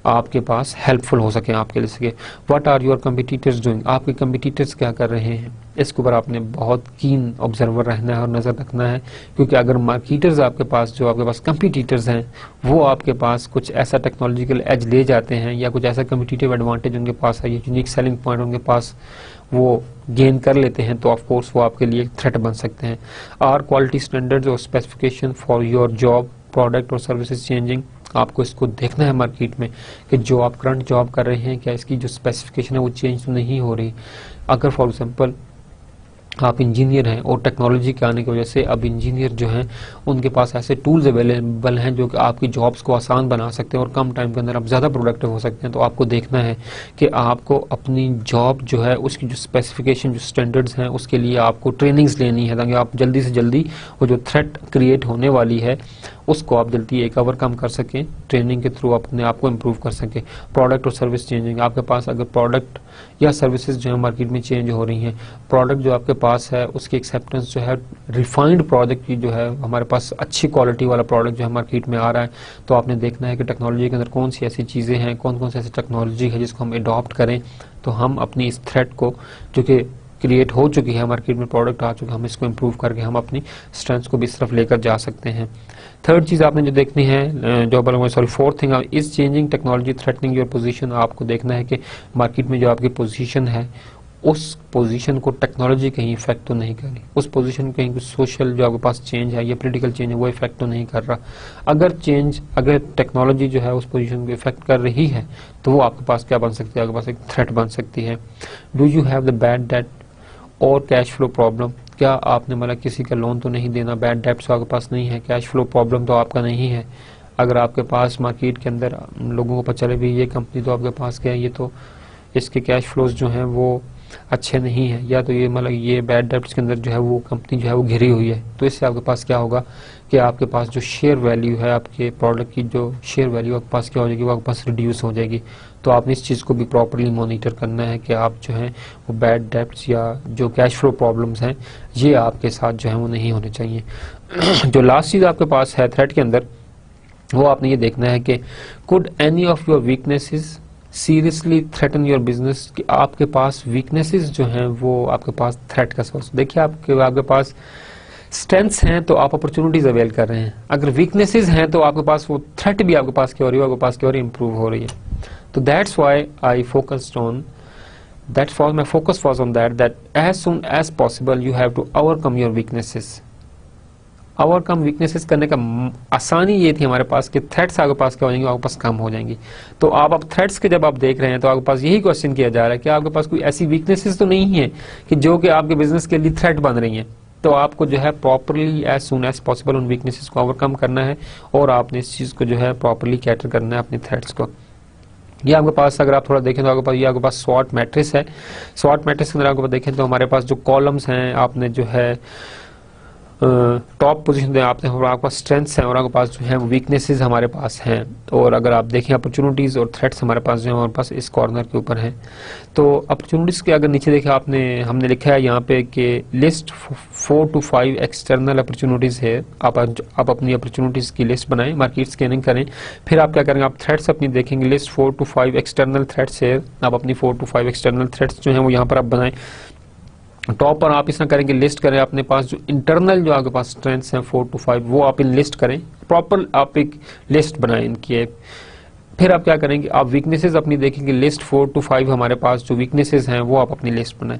आपके पास हेल्पफुल हो सके, आपके लिए सके। What are your competitors doing, आपके कंपिटिटर्स क्या कर रहे हैं, इसके ऊपर आपने बहुत कीन ऑब्जर्वर रहना है और नज़र रखना है, क्योंकि अगर मार्केटर्स आपके पास, जो आपके पास कंपिटिटर्स हैं, वो आपके पास कुछ ऐसा टेक्नोलॉजिकल एज ले जाते हैं या कुछ ऐसा कम्पिटिटिव एडवांटेज उनके पास है, ये यूनिक सेलिंग पॉइंट उनके पास वो गेन कर लेते हैं, तो ऑफ कोर्स वो आपके लिए थ्रेट बन सकते हैं। आर क्वालिटी स्टैंडर्ड्स और specification for your job product और सर्विसेज चेंजिंग, आपको इसको देखना है मार्केट में कि जो आप करंट जॉब कर रहे हैं, क्या इसकी जो स्पेसिफिकेशन है वो चेंज तो नहीं हो रही। अगर फॉर एग्जांपल आप इंजीनियर हैं और टेक्नोलॉजी के आने की वजह से अब इंजीनियर जो हैं उनके पास ऐसे टूल्स अवेलेबल हैं जो कि आपकी जॉब्स को आसान बना सकते हैं और कम टाइम के अंदर आप ज़्यादा प्रोडक्टिव हो सकते हैं, तो आपको देखना है कि आपको अपनी जॉब जो है उसकी जो स्पेसिफिकेशन, जो स्टैंडर्ड्स हैं, उसके लिए आपको ट्रेनिंग्स लेनी है, ताकि आप जल्दी से जल्दी वो जो थ्रेट क्रिएट होने वाली है उसको आप जल्दी एक ओवरकम कर सकें, ट्रेनिंग के थ्रू अपने आप को इम्प्रूव कर सकें। प्रोडक्ट और सर्विस चेंजिंग, आपके पास अगर प्रोडक्ट या सर्विसेज जो है मार्केट में चेंज हो रही हैं, प्रोडक्ट जो आपके पास है उसकी एक्सेप्टेंस जो है रिफाइंड प्रोडक्ट की जो है, हमारे पास अच्छी क्वालिटी वाला प्रोडक्ट जो है मार्केट में आ रहा है, तो आपने देखना है कि टेक्नोलॉजी के अंदर कौन सी ऐसी चीज़ें हैं, कौन कौन सी ऐसी टेक्नोलॉजी है जिसको हम अडॉप्ट करें, तो हम अपनी इस थ्रेट को जो कि क्रिएट हो चुकी है मार्केट में, प्रोडक्ट आ चुके हैं, हम इसको इम्प्रूव करके हम अपनी स्ट्रेंथ्स को भी इस तरफ लेकर जा सकते हैं। थर्ड चीज़ आपने जो देखनी है, fourth thing is changing technology threatening your position, आपको देखना है कि मार्केट में जो आपकी पोजीशन है उस पोजीशन को टेक्नोलॉजी कहीं इफेक्ट तो नहीं कर रही, उस पोजीशन कहीं कुछ सोशल जो आपके पास चेंज है या पॉलिटिकल चेंज है वो इफेक्ट तो नहीं कर रहा। अगर टेक्नोलॉजी जो है उस पोजीशन को इफेक्ट कर रही है तो वो आपके पास क्या बन सकती है, आपके पास एक थ्रेट बन सकती है। Do you have the bad debt और कैश फ्लो प्रॉब्लम, क्या आपने मतलब किसी का लोन तो नहीं देना, बैड डेट्स आपके पास नहीं है, कैश फ्लो प्रॉब्लम तो आपका नहीं है। अगर आपके पास मार्केट के अंदर लोगों को पता चले भी ये कंपनी तो आपके पास क्या है, ये तो इसके कैश फ्लोज जो हैं वो अच्छे नहीं है, या तो ये मतलब ये बैड डेट्स के अंदर जो है वो कंपनी जो है वो घिरी हुई है, तो इससे आपके पास क्या होगा कि आपके पास जो शेयर वैल्यू है, आपके प्रोडक्ट की जो शेयर वैल्यू आपके पास क्या हो जाएगी, वो आपके पास रिड्यूस हो जाएगी। तो आपने इस चीज़ को भी प्रॉपरली मॉनिटर करना है कि आप जो है वो बैड डेट्स या जो कैश फ्लो प्रॉब्लम्स हैं ये आपके साथ जो है वो नहीं होने चाहिए। जो लास्ट चीज़ आपके पास है थ्रेट के अंदर, वो आपने ये देखना है कि could any of your weaknesses seriously threaten your business, कि आपके पास वीकनेसेस जो हैं वो आपके पास थ्रेट का सोर्स। देखिए आपके पास स्ट्रेंथ्स हैं तो आप अपॉर्चुनिटीज अवेल कर रहे हैं, अगर वीकनेसेस हैं तो आपके पास वो थ्रेट भी आपके पास क्या हो रही है, आपके पास क्या हो रही है, इंप्रूव हो रही है। तो that's why I focused on my focus was on that as soon as possible you have to overcome your weaknesses। Overcome weaknesses करने का आसानी ये थी हमारे पास कि थ्रेट्स आपके पास क्या हो जाएंगे, आपके पास कम हो जाएंगी। तो आप अब थ्रेट्स के जब आप देख रहे हैं तो आपके पास यही क्वेश्चन किया जा रहा है कि आपके पास कोई ऐसी वीकनेसेस तो नहीं है कि जो कि आपके बिजनेस के लिए थ्रेट बन रही हैं। तो आपको जो है properly as soon as possible उन वीकनेसेस को ओवरकम करना है और आपने इस चीज़ को जो है प्रॉपरली कैटर करना है अपने थ्रेट्स को। ये आपके पास अगर आप थोड़ा देखें तो आपके पास ये आपके पास स्वॉट मैट्रिक्स है। स्वॉट मैट्रिक्स के अंदर आपको देखें तो हमारे पास जो कॉलम्स हैं, आपने जो है टॉप पोजीशन में आपने आपके पास स्ट्रेंथ्स हैं और आपके पास जो है वीकनेसेस हमारे पास हैं, और अगर आप देखें अपॉर्चुनिटीज़ और थ्रेट्स हमारे पास जो है हमारे पास इस कॉर्नर के ऊपर हैं। तो अपॉर्चुनिटीज़ के अगर नीचे देखें हमने लिखा है यहाँ पे कि लिस्ट 4 to 5 एक्सटर्नल अपॉर्चुनिटीज़ है। आप अपनी अपॉर्चुनिटीज़ की लिस्ट बनाएं, मार्केट स्कैनिंग करें, फिर आप क्या करेंगे, आप थ्रेट्स अपनी देखेंगे, लिस्ट 4 to 5 एक्सटर्नल थ्रेट्स है, आप अपनी 4 to 5 एक्सटर्नल थ्रेट्स जो हैं वो यहाँ पर आप बनाएं। टॉप पर आप इस तरह करेंगे, लिस्ट करें अपने पास जो इंटरनल जो आपके पास स्ट्रेंथ्स हैं 4 to 5 वो आप इन लिस्ट करें, प्रॉपर आप एक लिस्ट बनाएं इनकी। फिर आप क्या करेंगे, आप वीकनेसेस अपनी देखेंगे, लिस्ट 4 to 5 हमारे पास जो वीकनेसेस हैं वो आप अपनी लिस्ट बनाएं।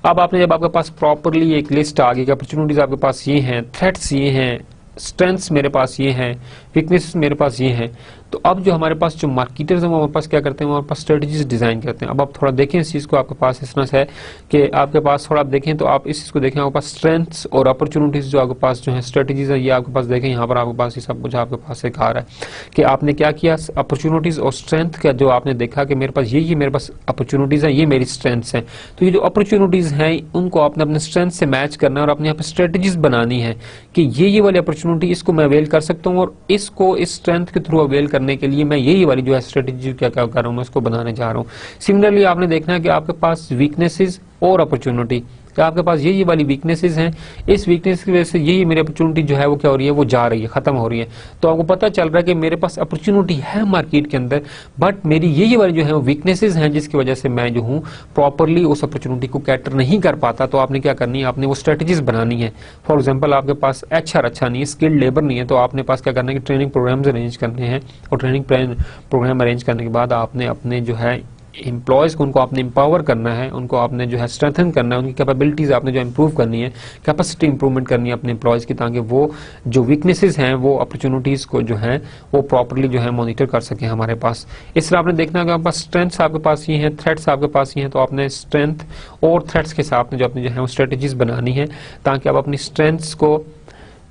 अब आपने जब आपके पास प्रॉपरली एक लिस्ट आ गई, अपॉर्चुनिटीज आपके पास ये हैं, थ्रेट्स ये हैं, स्ट्रेंथ्स मेरे पास ये हैं, वीकनेसेस मेरे पास ये हैं, तो अब जो हमारे पास जो मार्केटर्स हैं वो हमारे पास क्या करते हैं, हमारे पास स्ट्रेटजीज डिजाइन करते हैं। अब आप थोड़ा देखें इस चीज़ को, आपके पास इस तरह से है कि आपके पास थोड़ा आप देखें तो आप इस चीज़ को देखें, आपके पास स्ट्रेंथ्स और अपॉर्चुनिटीज जो आपके पास जो है स्ट्रेटजीज है ये आपके पास देखें, यहाँ पर आपके पास ये सब कुछ आपके पास एक आ रहा है कि आपने क्या किया, अपॉर्चुनिटीज और स्ट्रेंथ का जो आपने देखा कि मेरे पास ये मेरे पास अपॉर्चुनिटीज है, ये मेरी स्ट्रेंथ्स हैं। तो ये जो अपॉर्चुनिटीज हैं उनको आपने अपने स्ट्रेंथ से मैच करना है और अपने यहाँ पर स्ट्रेटजीज बनानी है कि ये वाली अपॉर्चुनिटी इसको मैं अवेल कर सकता हूँ और इसको इस स्ट्रेंथ के थ्रू अवेल करने के लिए मैं यही वाली जो है स्ट्रेटजी क्या कर रहा हूँ मैं उसको बनाने जा रहा हूँ। सिमिलरली आपने देखना है कि आपके पास वीकनेसेस और अपॉर्चुनिटी, कि आपके पास ये वाली वीकनेसेस हैं, इस वीकनेस की वजह से ये मेरी अपॉर्चुनिटी जो है वो क्या हो रही है, वो जा रही है, खत्म हो रही है। तो आपको पता चल रहा है कि मेरे पास अपॉर्चुनिटी है मार्केट के अंदर, बट मेरी ये वाली जो है वो वीकनेसेस हैं, जिसकी वजह से मैं जो हूँ प्रॉपरली उस अपॉर्चुनिटी को कैटर नहीं कर पाता। तो आपने क्या करनी है, आपने वो स्ट्रेटेजीज बनानी है। फॉर एग्जाम्पल आपके पास HR अच्छा नहीं है, स्किल्ड लेबर नहीं है, तो आपने पास क्या करना है कि ट्रेनिंग प्रोग्राम्स अरेंज करने हैं, और ट्रेनिंग प्रोग्राम अरेंज करने के बाद आपने अपने जो है एम्प्लॉयज को, उनको आपने एम्पावर करना है, उनको आपने जो है स्ट्रेंथन करना है, उनकी कैपेबिलिटीज आपने जो इंप्रूव करनी है, कैपेसिटी इंप्रूवमेंट करनी है अपने एम्प्लॉयज की, ताकि वो जो वीकनेसेस हैं वो अपॉर्चुनिटीज को जो है वो प्रॉपर्ली जो है मॉनिटर कर सके हमारे पास। इस तरह आपने देखना है कि आपके पास स्ट्रेंथ्स आपके पास ये हैं, थ्रेट्स आपके पास ये हैं, तो आपने स्ट्रेंथ और थ्रेट्स के साथ जो अपनी जो है वो स्ट्रेटेजीज बनानी है, ताकि आप अपनी स्ट्रेंथ्स को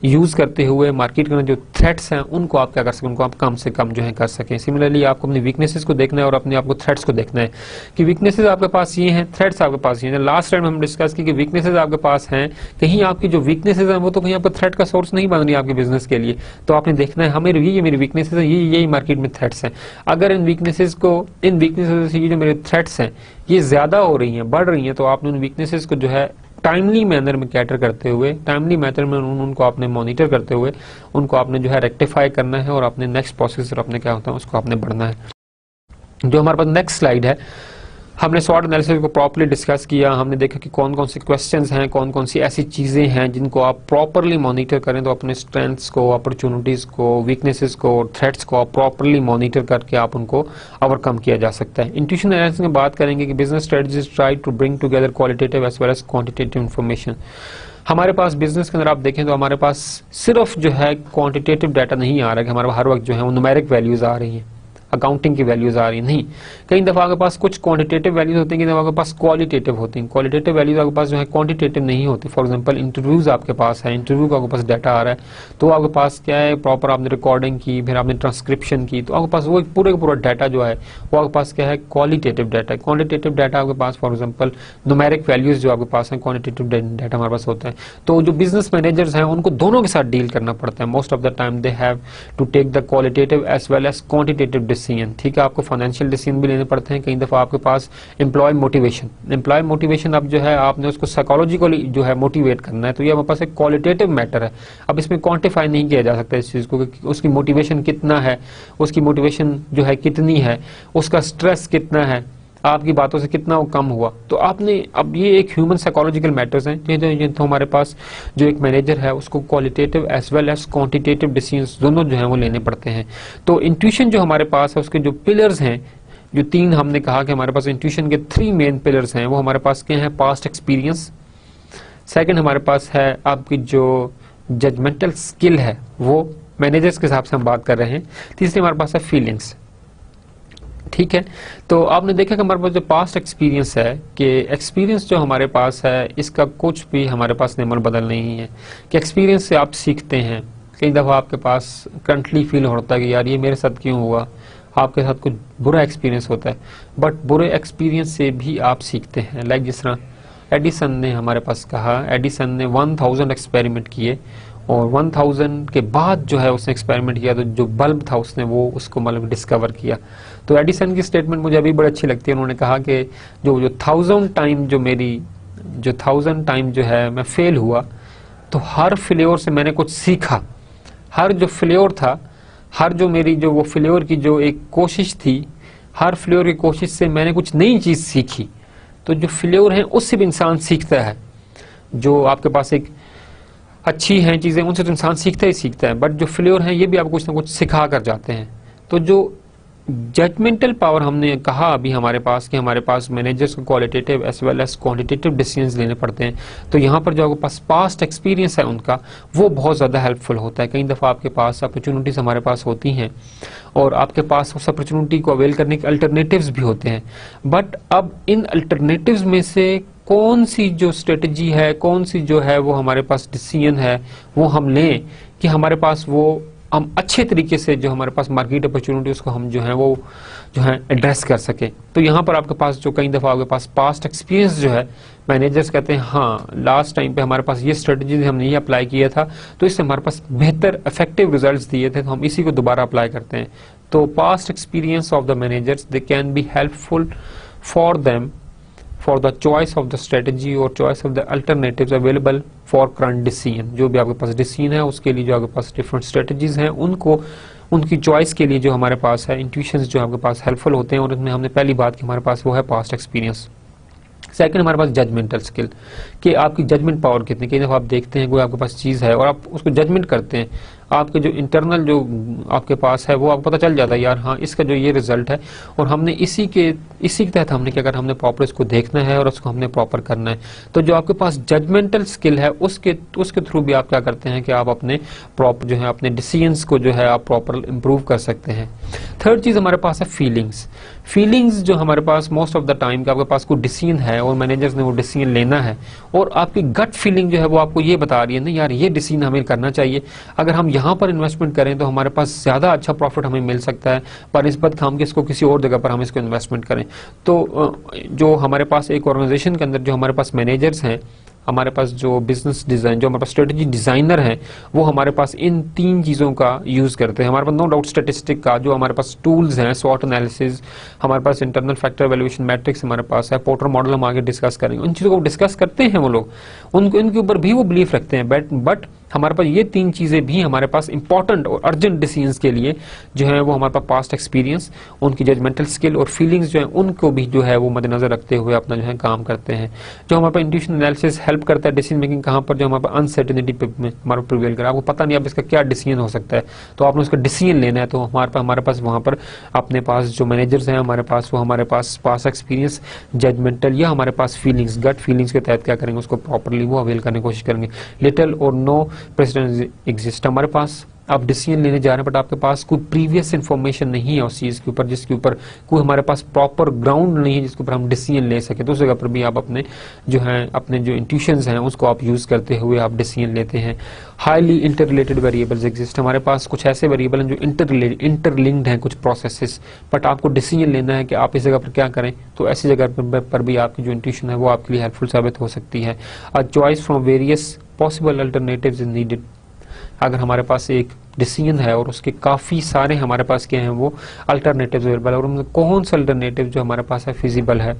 यूज करते हुए मार्केट के जो थ्रेट्स हैं उनको आप क्या कर सकें, उनको आप कम से कम जो है कर सकें। सिमिलरली आपको अपनी वीकनेसेस को देखना है और अपने आपको थ्रेट्स को देखना है कि वीकनेसेस आपके पास ये हैं, थ्रेट्स आपके पास ये हैं। लास्ट टाइम हम डिस्कस की कि वीकनेसेस आपके पास हैं, कहीं आपकी जो वीकनेसेस हैं वो तो कहीं आपको थ्रेट का सोर्स नहीं बन रही है आपके बिजनेस के लिए। तो आपने देखना है हमें ये मेरी वीकनेसेस है, यही मार्केट में थ्रेट्स हैं। अगर इन वीकनेसेस से ये जो मेरे थ्रेट्स हैं ये ज्यादा हो रही हैं, बढ़ रही हैं, तो आपने उन वीकनेसेस को जो है टाइमली मैनर में कैटर करते हुए, टाइमली मैथड में उनको आपने मॉनिटर करते हुए उनको आपने जो है रेक्टिफाई करना है, और अपने नेक्स्ट प्रोसेस और अपने क्या होता है उसको आपने बढ़ना है। जो हमारे पास नेक्स्ट स्लाइड है, हमने स्वॉट एनालिसिस को प्रॉपर्ली डिस्कस किया। हमने देखा कि कौन कौन सी क्वेश्चंस हैं, कौन कौन सी ऐसी चीज़ें हैं जिनको आप प्रॉपर्ली मॉनिटर करें तो अपने स्ट्रेंथ्स को, अपॉर्चुनिटीज़ को, वीकनेसेस को, थ्रेट्स को आप प्रॉपर्ली मॉनिटर करके आप उनको ओवरकम किया जा सकता है। इंट्यूशन एनालिसिस में बात करेंगे कि business strategies try to bring together qualitative as well as quantitative information. हमारे पास बिजनेस के अंदर आप देखें तो हमारे पास सिर्फ जो है क्वांटिटेटिव डाटा नहीं आ रहा है कि हमारे हर वक्त जो है वो न्यूमेरिक वैल्यूज आ रही हैं, अकाउंटिंग की वैल्यूज आ रही नहीं। कई दफा आपके पास कुछ क्वांटिटेटिव वैल्यूज होती हैं, कई दफा आपके पास क्वालिटेटिव होती हैं। क्वालिटेटिव वैल्यूज आपके पास जो है क्वांटिटेटिव नहीं होती। फॉर एग्जांपल इंटरव्यूज आपके पास है, इंटरव्यू का आपके पास डाटा आ रहा है, तो आपके पास क्या है, प्रॉपर आपने रिकॉर्डिंग की, फिर आपने ट्रांसक्रिप्शन की, तो आपके पास वो पूरे का पूरा डाटा जो है वो आपके पास क्या है, क्वालिटेटिव डाटा है। क्वांटिटेटिव डाटा आपके पास फॉर एग्जाम्पल न्यूमेरिक वैल्यूज जो आपके पास है, क्वांटिटेटिव डाटा हमारे पास होता है। तो जो बिजनेस मैनेजर्स हैं उनको दोनों के साथ डील करना पड़ता है। Most of the time they have to take the qualitative as well as quantitative decision. ठीक है, आपको फाइनेंशियल डिसीजन भी लेने पड़ते हैं। कई दफा आपके पास एम्प्लॉय मोटिवेशन अब जो है आपने उसको साइकोलॉजिकली जो है मोटिवेट करना है, तो ये हमारे पास एक क्वालिटेटिव मैटर है। अब इसमें क्वांटिफाई नहीं किया जा सकता इस चीज को कि उसकी मोटिवेशन कितना है, उसकी मोटिवेशन जो है कितनी है, उसका स्ट्रेस कितना है, आपकी बातों से कितना वो कम हुआ। तो आपने अब ये एक ह्यूमन साइकोलॉजिकल मैटर्स हैं तो हमारे पास जो एक मैनेजर है उसको qualitative as well as quantitative decisions दोनों जो है वो लेने पड़ते हैं। तो इंट्यूशन जो हमारे पास है उसके जो पिलर्स हैं, जो तीन हमने कहा कि हमारे पास इंट्यूशन के 3 मेन पिलर्स हैं, वो हमारे पास क्या है, पास्ट एक्सपीरियंस, सेकंड हमारे पास है आपकी जो जजमेंटल स्किल है, वो मैनेजर्स के हिसाब से हम बात कर रहे हैं, तीसरी हमारे पास है फीलिंग्स। ठीक है, तो आपने देखा कि हमारे पास जो पास्ट एक्सपीरियंस है, कि एक्सपीरियंस जो हमारे पास है इसका कुछ भी हमारे पास नियमन बदल नहीं है, कि एक्सपीरियंस से आप सीखते हैं। कई दफ़ा आपके पास करंटली फील होता है कि यार ये मेरे साथ क्यों हुआ, आपके साथ कुछ बुरा एक्सपीरियंस होता है, बट बुरे एक्सपीरियंस से भी आप सीखते हैं। लाइक जिस तरह एडिसन ने हमारे पास कहा, एडिसन ने 1000 एक्सपेरिमेंट किए और 1000 के बाद जो है उसने एक्सपेरिमेंट किया तो जो बल्ब था उसने वो उसको मतलब डिस्कवर किया। तो एडिसन की स्टेटमेंट मुझे अभी बड़ी अच्छी लगती है। उन्होंने कहा कि जो 1000 टाइम जो 1000 टाइम जो है मैं फेल हुआ, तो हर फेल्योर से मैंने कुछ सीखा। हर जो फेल्योर था, हर जो मेरी जो वो फेल्योर की जो एक कोशिश थी, हर फेल्योर की कोशिश से मैंने कुछ नई चीज सीखी। तो जो फेल्योर है उससे भी इंसान सीखता है। जो आपके पास एक अच्छी हैं चीजें उनसे तो इंसान सीखता ही सीखता है, बट जो फेल्योर हैं ये भी आपको कुछ ना कुछ सिखा कर जाते हैं। तो जो जजमेंटल पावर हमने कहा अभी हमारे पास कि हमारे पास मैनेजर्स को qualitative as well as quantitative decisions लेने पड़ते हैं, तो यहाँ पर जो आपके पास पास्ट एक्सपीरियंस है उनका वो बहुत ज़्यादा हेल्पफुल होता है। कई दफ़ा आपके पास अपॉर्चुनिटीज़ हमारे पास होती हैं और आपके पास उस अपॉर्चुनिटी को अवेल करने के अल्टरनेटिव्स भी होते हैं, बट अब इन अल्टरनेटिव्स में से कौन सी जो स्ट्रेटजी है, कौन सी जो है वो हमारे पास डिसीजन है वो हम लें कि हमारे पास वो हम अच्छे तरीके से जो हमारे पास मार्केट अपॉर्चुनिटी उसको हम जो है वो जो है एड्रेस कर सके। तो यहाँ पर आपके पास जो कई दफ़ा आपके पास पास्ट एक्सपीरियंस जो है, मैनेजर्स कहते हैं हाँ लास्ट टाइम पे हमारे पास ये स्ट्रेटजी हमने ये अप्लाई किया था तो इससे हमारे पास बेहतर इफेक्टिव रिजल्ट्स दिए थे, तो हम इसी को दोबारा अप्लाई करते हैं। तो past experience of the managers they can be helpful for them for the choice of the strategy और choice of the alternatives available for current decision. जो भी आपके पास डिसीजन है उसके लिए जो आपके पास डिफरेंट स्ट्रेटजीज हैं उनको उनकी चॉइस के लिए जो हमारे पास है इंट्यूशंस जो आपके पास हेल्पफुल होते हैं। और उसमें हमने पहली बात की हमारे पास वो है पास्ट एक्सपीरियंस। सेकंड हमारे पास जजमेंटल स्किल, कि आपकी जजमेंट पावर कितनी। कई दफ़ा आप देखते हैं कोई आपके पास चीज़ है और आप उसको जजमेंट करते हैं, आपके जो इंटरनल जो आपके पास है वो आपको पता चल जाता है यार हाँ इसका जो ये रिजल्ट है और हमने इसी के तहत हमने क्या करना, हमने प्रॉपर इसको देखना है और उसको हमने प्रॉपर करना है। तो जो आपके पास जजमेंटल स्किल है उसके थ्रू भी आप क्या करते हैं कि आप अपने प्रॉपर जो है अपने डिसीजंस को जो है आप प्रॉपर इंप्रूव कर सकते हैं। थर्ड चीज़ हमारे पास है फीलिंग्स जो हमारे पास मोस्ट ऑफ द टाइम का आपके पास कोई डिसीजन है और मैनेजर्स ने वो डिसीजन लेना है और आपकी गट फीलिंग जो है वो आपको ये बता रही है नहीं यार ये डिसीजन हमें करना चाहिए, अगर हम यहाँ पर इन्वेस्टमेंट करें तो हमारे पास ज़्यादा अच्छा प्रॉफिट हमें मिल सकता है पर निस्बत हम इसको किसी और जगह पर हम इसको इन्वेस्टमेंट करें। तो जो हमारे पास एक ऑर्गेनाइजेशन के अंदर जो हमारे पास मैनेजर्स हैं, हमारे पास जो बिजनेस डिजाइन जो हमारे पास स्ट्रेटेजी डिजाइनर हैं वो हमारे पास इन तीन चीज़ों का यूज़ करते हैं। हमारे पास नो डाउट स्टैटिस्टिक का जो हमारे पास टूल्स हैं, स्वॉट एनालिसिस, हमारे पास इंटरनल फैक्टर वैल्यूएशन मैट्रिक्स हमारे पास है, पोर्टर मॉडल हम आगे डिस्कस करेंगे। उन चीज़ों को डिस्कस करते हैं वो लोग, उनको इनके ऊपर भी वो बिलीफ रखते हैं बट हमारे पास ये तीन चीज़ें भी हमारे पास इंपॉर्टेंट और अर्जेंट डिसीजंस के लिए जो है वो हमारे पास पास्ट एक्सपीरियंस, उनकी जजमेंटल स्किल और फीलिंग्स जो है उनको भी जो है वो मद्देनजर रखते हुए अपना जो है काम करते हैं। जो हमारे पास इंट्यूशन एनालिसिस हेल्प करता है डिसीजन मेकिंग कहाँ पर, जो हमारे पास अनसर्टेनिटी में हमारा प्रिवेल करे, आपको पता नहीं अब इसका क्या डिसीजन हो सकता है तो आपने उसका डिसीजन लेना है। तो हमारे पास वहाँ पर अपने पास जो मैनेजर्स हैं हमारे पास वो हमारे पास पास्ट एक्सपीरियंस, जजमेंटल या हमारे पास फीलिंग्स, गट फीलिंग्स के तहत क्या करेंगे उसको प्रॉपरली वो अवेल करने की कोशिश करेंगे। लिटिल और नो प्रेसिडेंट एग्जिस्ट, हमारे पास आप डिसीजन लेने जा रहे हैं बट आपके पास कोई प्रीवियस इंफॉर्मेशन नहीं है उस चीज़ के ऊपर जिसके ऊपर कोई हमारे पास प्रॉपर ग्राउंड नहीं है जिसके ऊपर हम डिसीजन ले सके, तो उस जगह पर भी आप अपने जो है अपने जो इंट्यूशंस हैं उसको आप यूज़ करते हुए आप डिसीजन लेते हैं। हाईली इंटररिलेटेड वेरिएबल्स एग्जिस्ट, हमारे पास कुछ ऐसे वेरिएबल हैं जो इंटरलिंक्ड हैं कुछ प्रोसेसेस, बट आपको डिसीजन लेना है कि आप इस जगह पर क्या करें, तो ऐसी जगह पर भी आपकी जो इंट्यूशन है वो आपके लिए हेल्पफुल साबित हो सकती है। A choice from various possible alternatives is needed, अगर हमारे पास एक डिसीजन है और उसके काफ़ी सारे हमारे पास क्या हैं वो अल्टरनेटिव्स अवेलेबल है और उनमें कौन सा अल्टरनेटिव जो हमारे पास है फिजिबल है,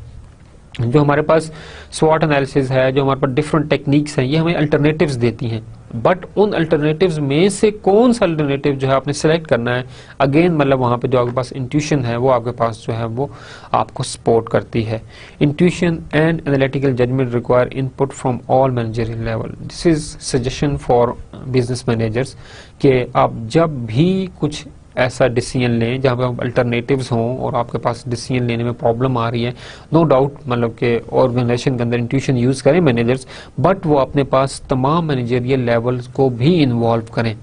जो हमारे पास स्वॉट एनालिसिस है, जो हमारे पास डिफरेंट टेक्निक्स हैं ये हमें अल्टरनेटिव्स देती हैं, बट उन अल्टरनेटिव्स में से कौन सा अल्टरनेटिव जो है आपने सेलेक्ट करना है, अगेन मतलब वहाँ पे जो आपके पास इंट्यूशन है वो आपके पास जो है वो आपको सपोर्ट करती है। Intuition and analytical judgement require input from all managerial level, this is suggestion for business managers कि आप जब भी कुछ ऐसा डिसीजन लें जहाँ पे अल्टरनेटिव्स हों और आपके पास डिसीजन लेने में प्रॉब्लम आ रही है, नो डाउट मतलब कि ऑर्गेनाइजेशन के अंदर इंट्यूशन यूज़ करें मैनेजर्स, बट वो अपने पास तमाम मैनेजरियल लेवल्स को भी इन्वॉल्व करें।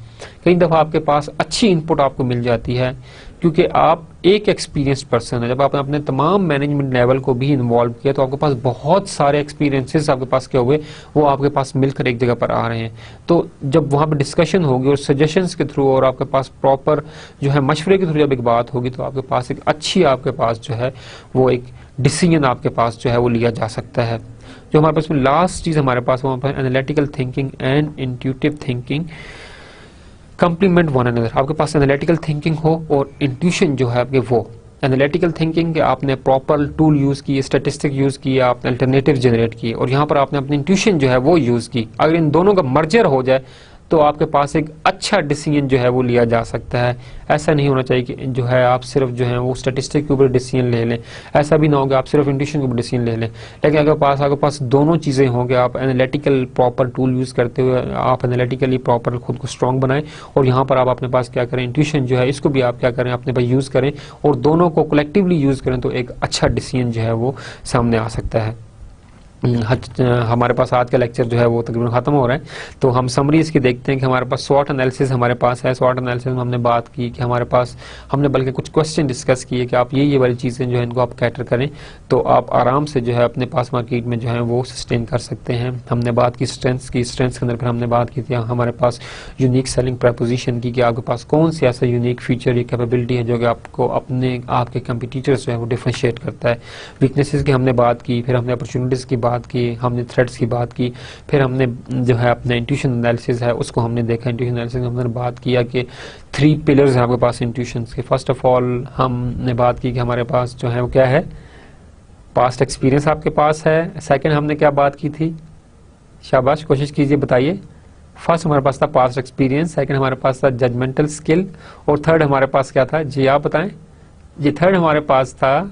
कई दफ़ा आपके पास अच्छी इनपुट आपको मिल जाती है क्योंकि आप एक एक्सपीरियंस्ड पर्सन है, जब आपने अपने तमाम मैनेजमेंट लेवल को भी इन्वॉल्व किया तो आपके पास बहुत सारे एक्सपीरियंसेस आपके पास क्या हुए वो आपके पास मिलकर एक जगह पर आ रहे हैं। तो जब वहाँ पर डिस्कशन होगी और सजेशंस के थ्रू और आपके पास प्रॉपर जो है मशवरे के थ्रू जब एक बात होगी तो आपके पास एक अच्छी आपके पास जो है वो एक डिसीजन आपके पास जो है वो लिया जा सकता है। जो हमारे पास लास्ट चीज़ हमारे पास वहाँ पर analytical thinking and intuitive thinking complement one another, आपके पास एनालिटिकल थिंकिंग हो और इंट्यूशन जो है आपके वो एनालिटिकल थिंकिंग के आपने प्रॉपर टूल यूज़ किए, स्टैटिस्टिक यूज़ किए, आपने अल्टरनेटिव जनरेट किए और यहाँ पर आपने अपनी इंट्यूशन जो है वो यूज़ की, अगर इन दोनों का मर्जर हो जाए तो आपके पास एक अच्छा डिसीजन जो है वो लिया जा सकता है। ऐसा नहीं होना चाहिए कि जो है आप सिर्फ जो है वो स्टैटिस्टिक के ऊपर डिसीजन ले लें, ऐसा भी ना हो कि आप सिर्फ इंट्यूशन के ऊपर डिसीजन ले लें, लेकिन अगर आपके पास दोनों चीज़ें हों कि आप एनालिटिकल प्रॉपर टूल यूज़ करते हुए आप एनालिटिकली प्रॉपर खुद को स्ट्रॉन्ग बनाएं और यहाँ पर आप अपने पास क्या करें इंट्यूशन जो है इसको भी आप क्या करें अपने पास यूज़ करें और दोनों को कलेक्टिवली यूज़ करें तो एक अच्छा डिसीजन जो है वो सामने आ सकता है। हमारे पास आज का लेक्चर जो है वो तकरीबन ख़त्म हो रहा है, तो हम समरी इसकी देखते हैं कि हमारे पास स्वॉट एनालिसिस हमारे पास है। स्वॉट एनालिसिस में हमने बात की कि हमारे पास हमने बल्कि कुछ क्वेश्चन डिस्कस किए कि आप ये वाली चीज़ें जो है इनको आप कैटर करें तो आप आराम से जो है अपने पास मार्केट में जो है वो सस्टेन कर सकते हैं। हमने बात की स्ट्रेंथ्स के अंदर फिर हमने बात की थी हमारे पास यूनिक सेलिंग प्रपोजिशन की कि आपके पास कौन सी ऐसा यूनिक फीचर या कैपेबिलिटी है जो कि आपको अपने आपके कंपटीटर्स जो है वो डिफरेंशिएट करता है। वीकनेसेस की हमने बात की, फिर हमने अपॉर्चुनिटीज़ की बात की, हमने थ्रेड्स की बात की, फिर हमने जो है अपना इंट्यूशन एनालिसिस है उसको हमने देखा। इंट्यूशन एनालिसिस में हमने बात किया कि 3 पिलर्स हैं आपके पास इंट्यूशन के। फर्स्ट ऑफ ऑल हमने बात की कि हमारे पास जो है वो क्या है पास्ट एक्सपीरियंस आपके पास है। सेकंड हमने क्या बात की थी, शाबाश कोशिश कीजिए बताइए। फर्स्ट हमारे पास था पास्ट एक्सपीरियंस, सेकंड हमारे पास था जजमेंटल स्किल, और थर्ड हमारे पास क्या था जी आप बताएं जी। थर्ड हमारे पास था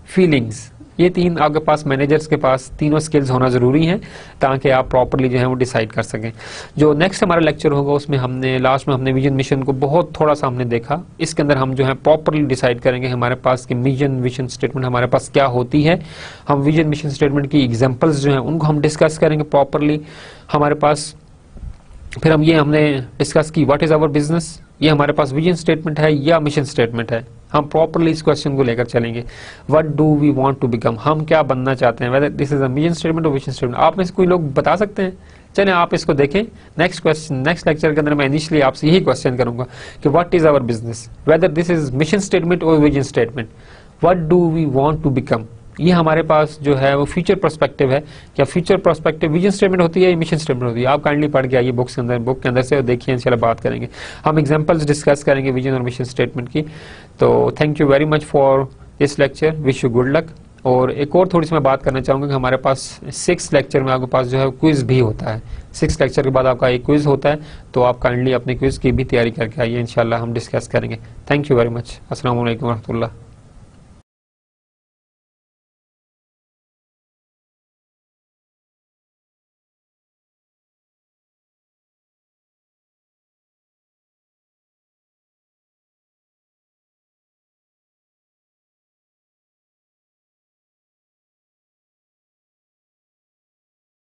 फीलिंग्स। ये तीन आपके पास मैनेजर्स के पास तीनों स्किल्स होना जरूरी हैं ताकि आप प्रॉपरली जो है वो डिसाइड कर सकें। जो नेक्स्ट हमारा लेक्चर होगा उसमें हमने लास्ट में हमने विजन मिशन को बहुत थोड़ा सा हमने देखा। इसके अंदर हम जो है प्रॉपरली डिसाइड करेंगे हमारे पास कि विजन स्टेटमेंट हमारे पास क्या होती है। हम विजन मिशन स्टेटमेंट की एग्जाम्पल्स जो है उनको हम डिस्कस करेंगे प्रॉपरली हमारे पास। फिर हमने डिस्कस की व्हाट इज आवर बिजनेस, ये हमारे पास विजन स्टेटमेंट है या मिशन स्टेटमेंट है। हम प्रॉपरली इस क्वेश्चन को लेकर चलेंगे। What do we want to become, हम क्या बनना चाहते हैं, whether this is a mission statement और विजन स्टेटमेंट। आप में से कोई लोग बता सकते हैं? चलिए आप इसको देखें। नेक्स्ट क्वेश्चन, नेक्स्ट लेक्चर के अंदर मैं इनिशियली आपसे यही क्वेश्चन करूंगा कि what is our business, whether this is mission statement और vision statement. What do we want to become, ये हमारे पास जो है वो फ्यूचर पर्सपेक्टिव है। क्या फ्यूचर पर्सपेक्टिव विजन स्टेटमेंट होती है या मिशन स्टेटमेंट होती है? आप काइंडली पढ़ के आइए बुक के अंदर से देखिए, इंशाल्लाह बात करेंगे। हम एग्जांपल्स डिस्कस करेंगे विजन और मिशन स्टेटमेंट की। तो thank you very much for this lecture, wish you good luck. और एक और थोड़ी सी मैं बात करना चाहूँगा कि हमारे पास 6 लेक्चर में आपके पास जो है क्विज भी होता है। 6 लेक्चर के बाद आपका एक क्विज होता है, तो आप काइंडली अपने क्विज की भी तैयारी करके आइए, इंशाल्लाह हम डिस्कस करेंगे। Thank you very much. अस्सलाम वालेकुम रहमतुल्लाह।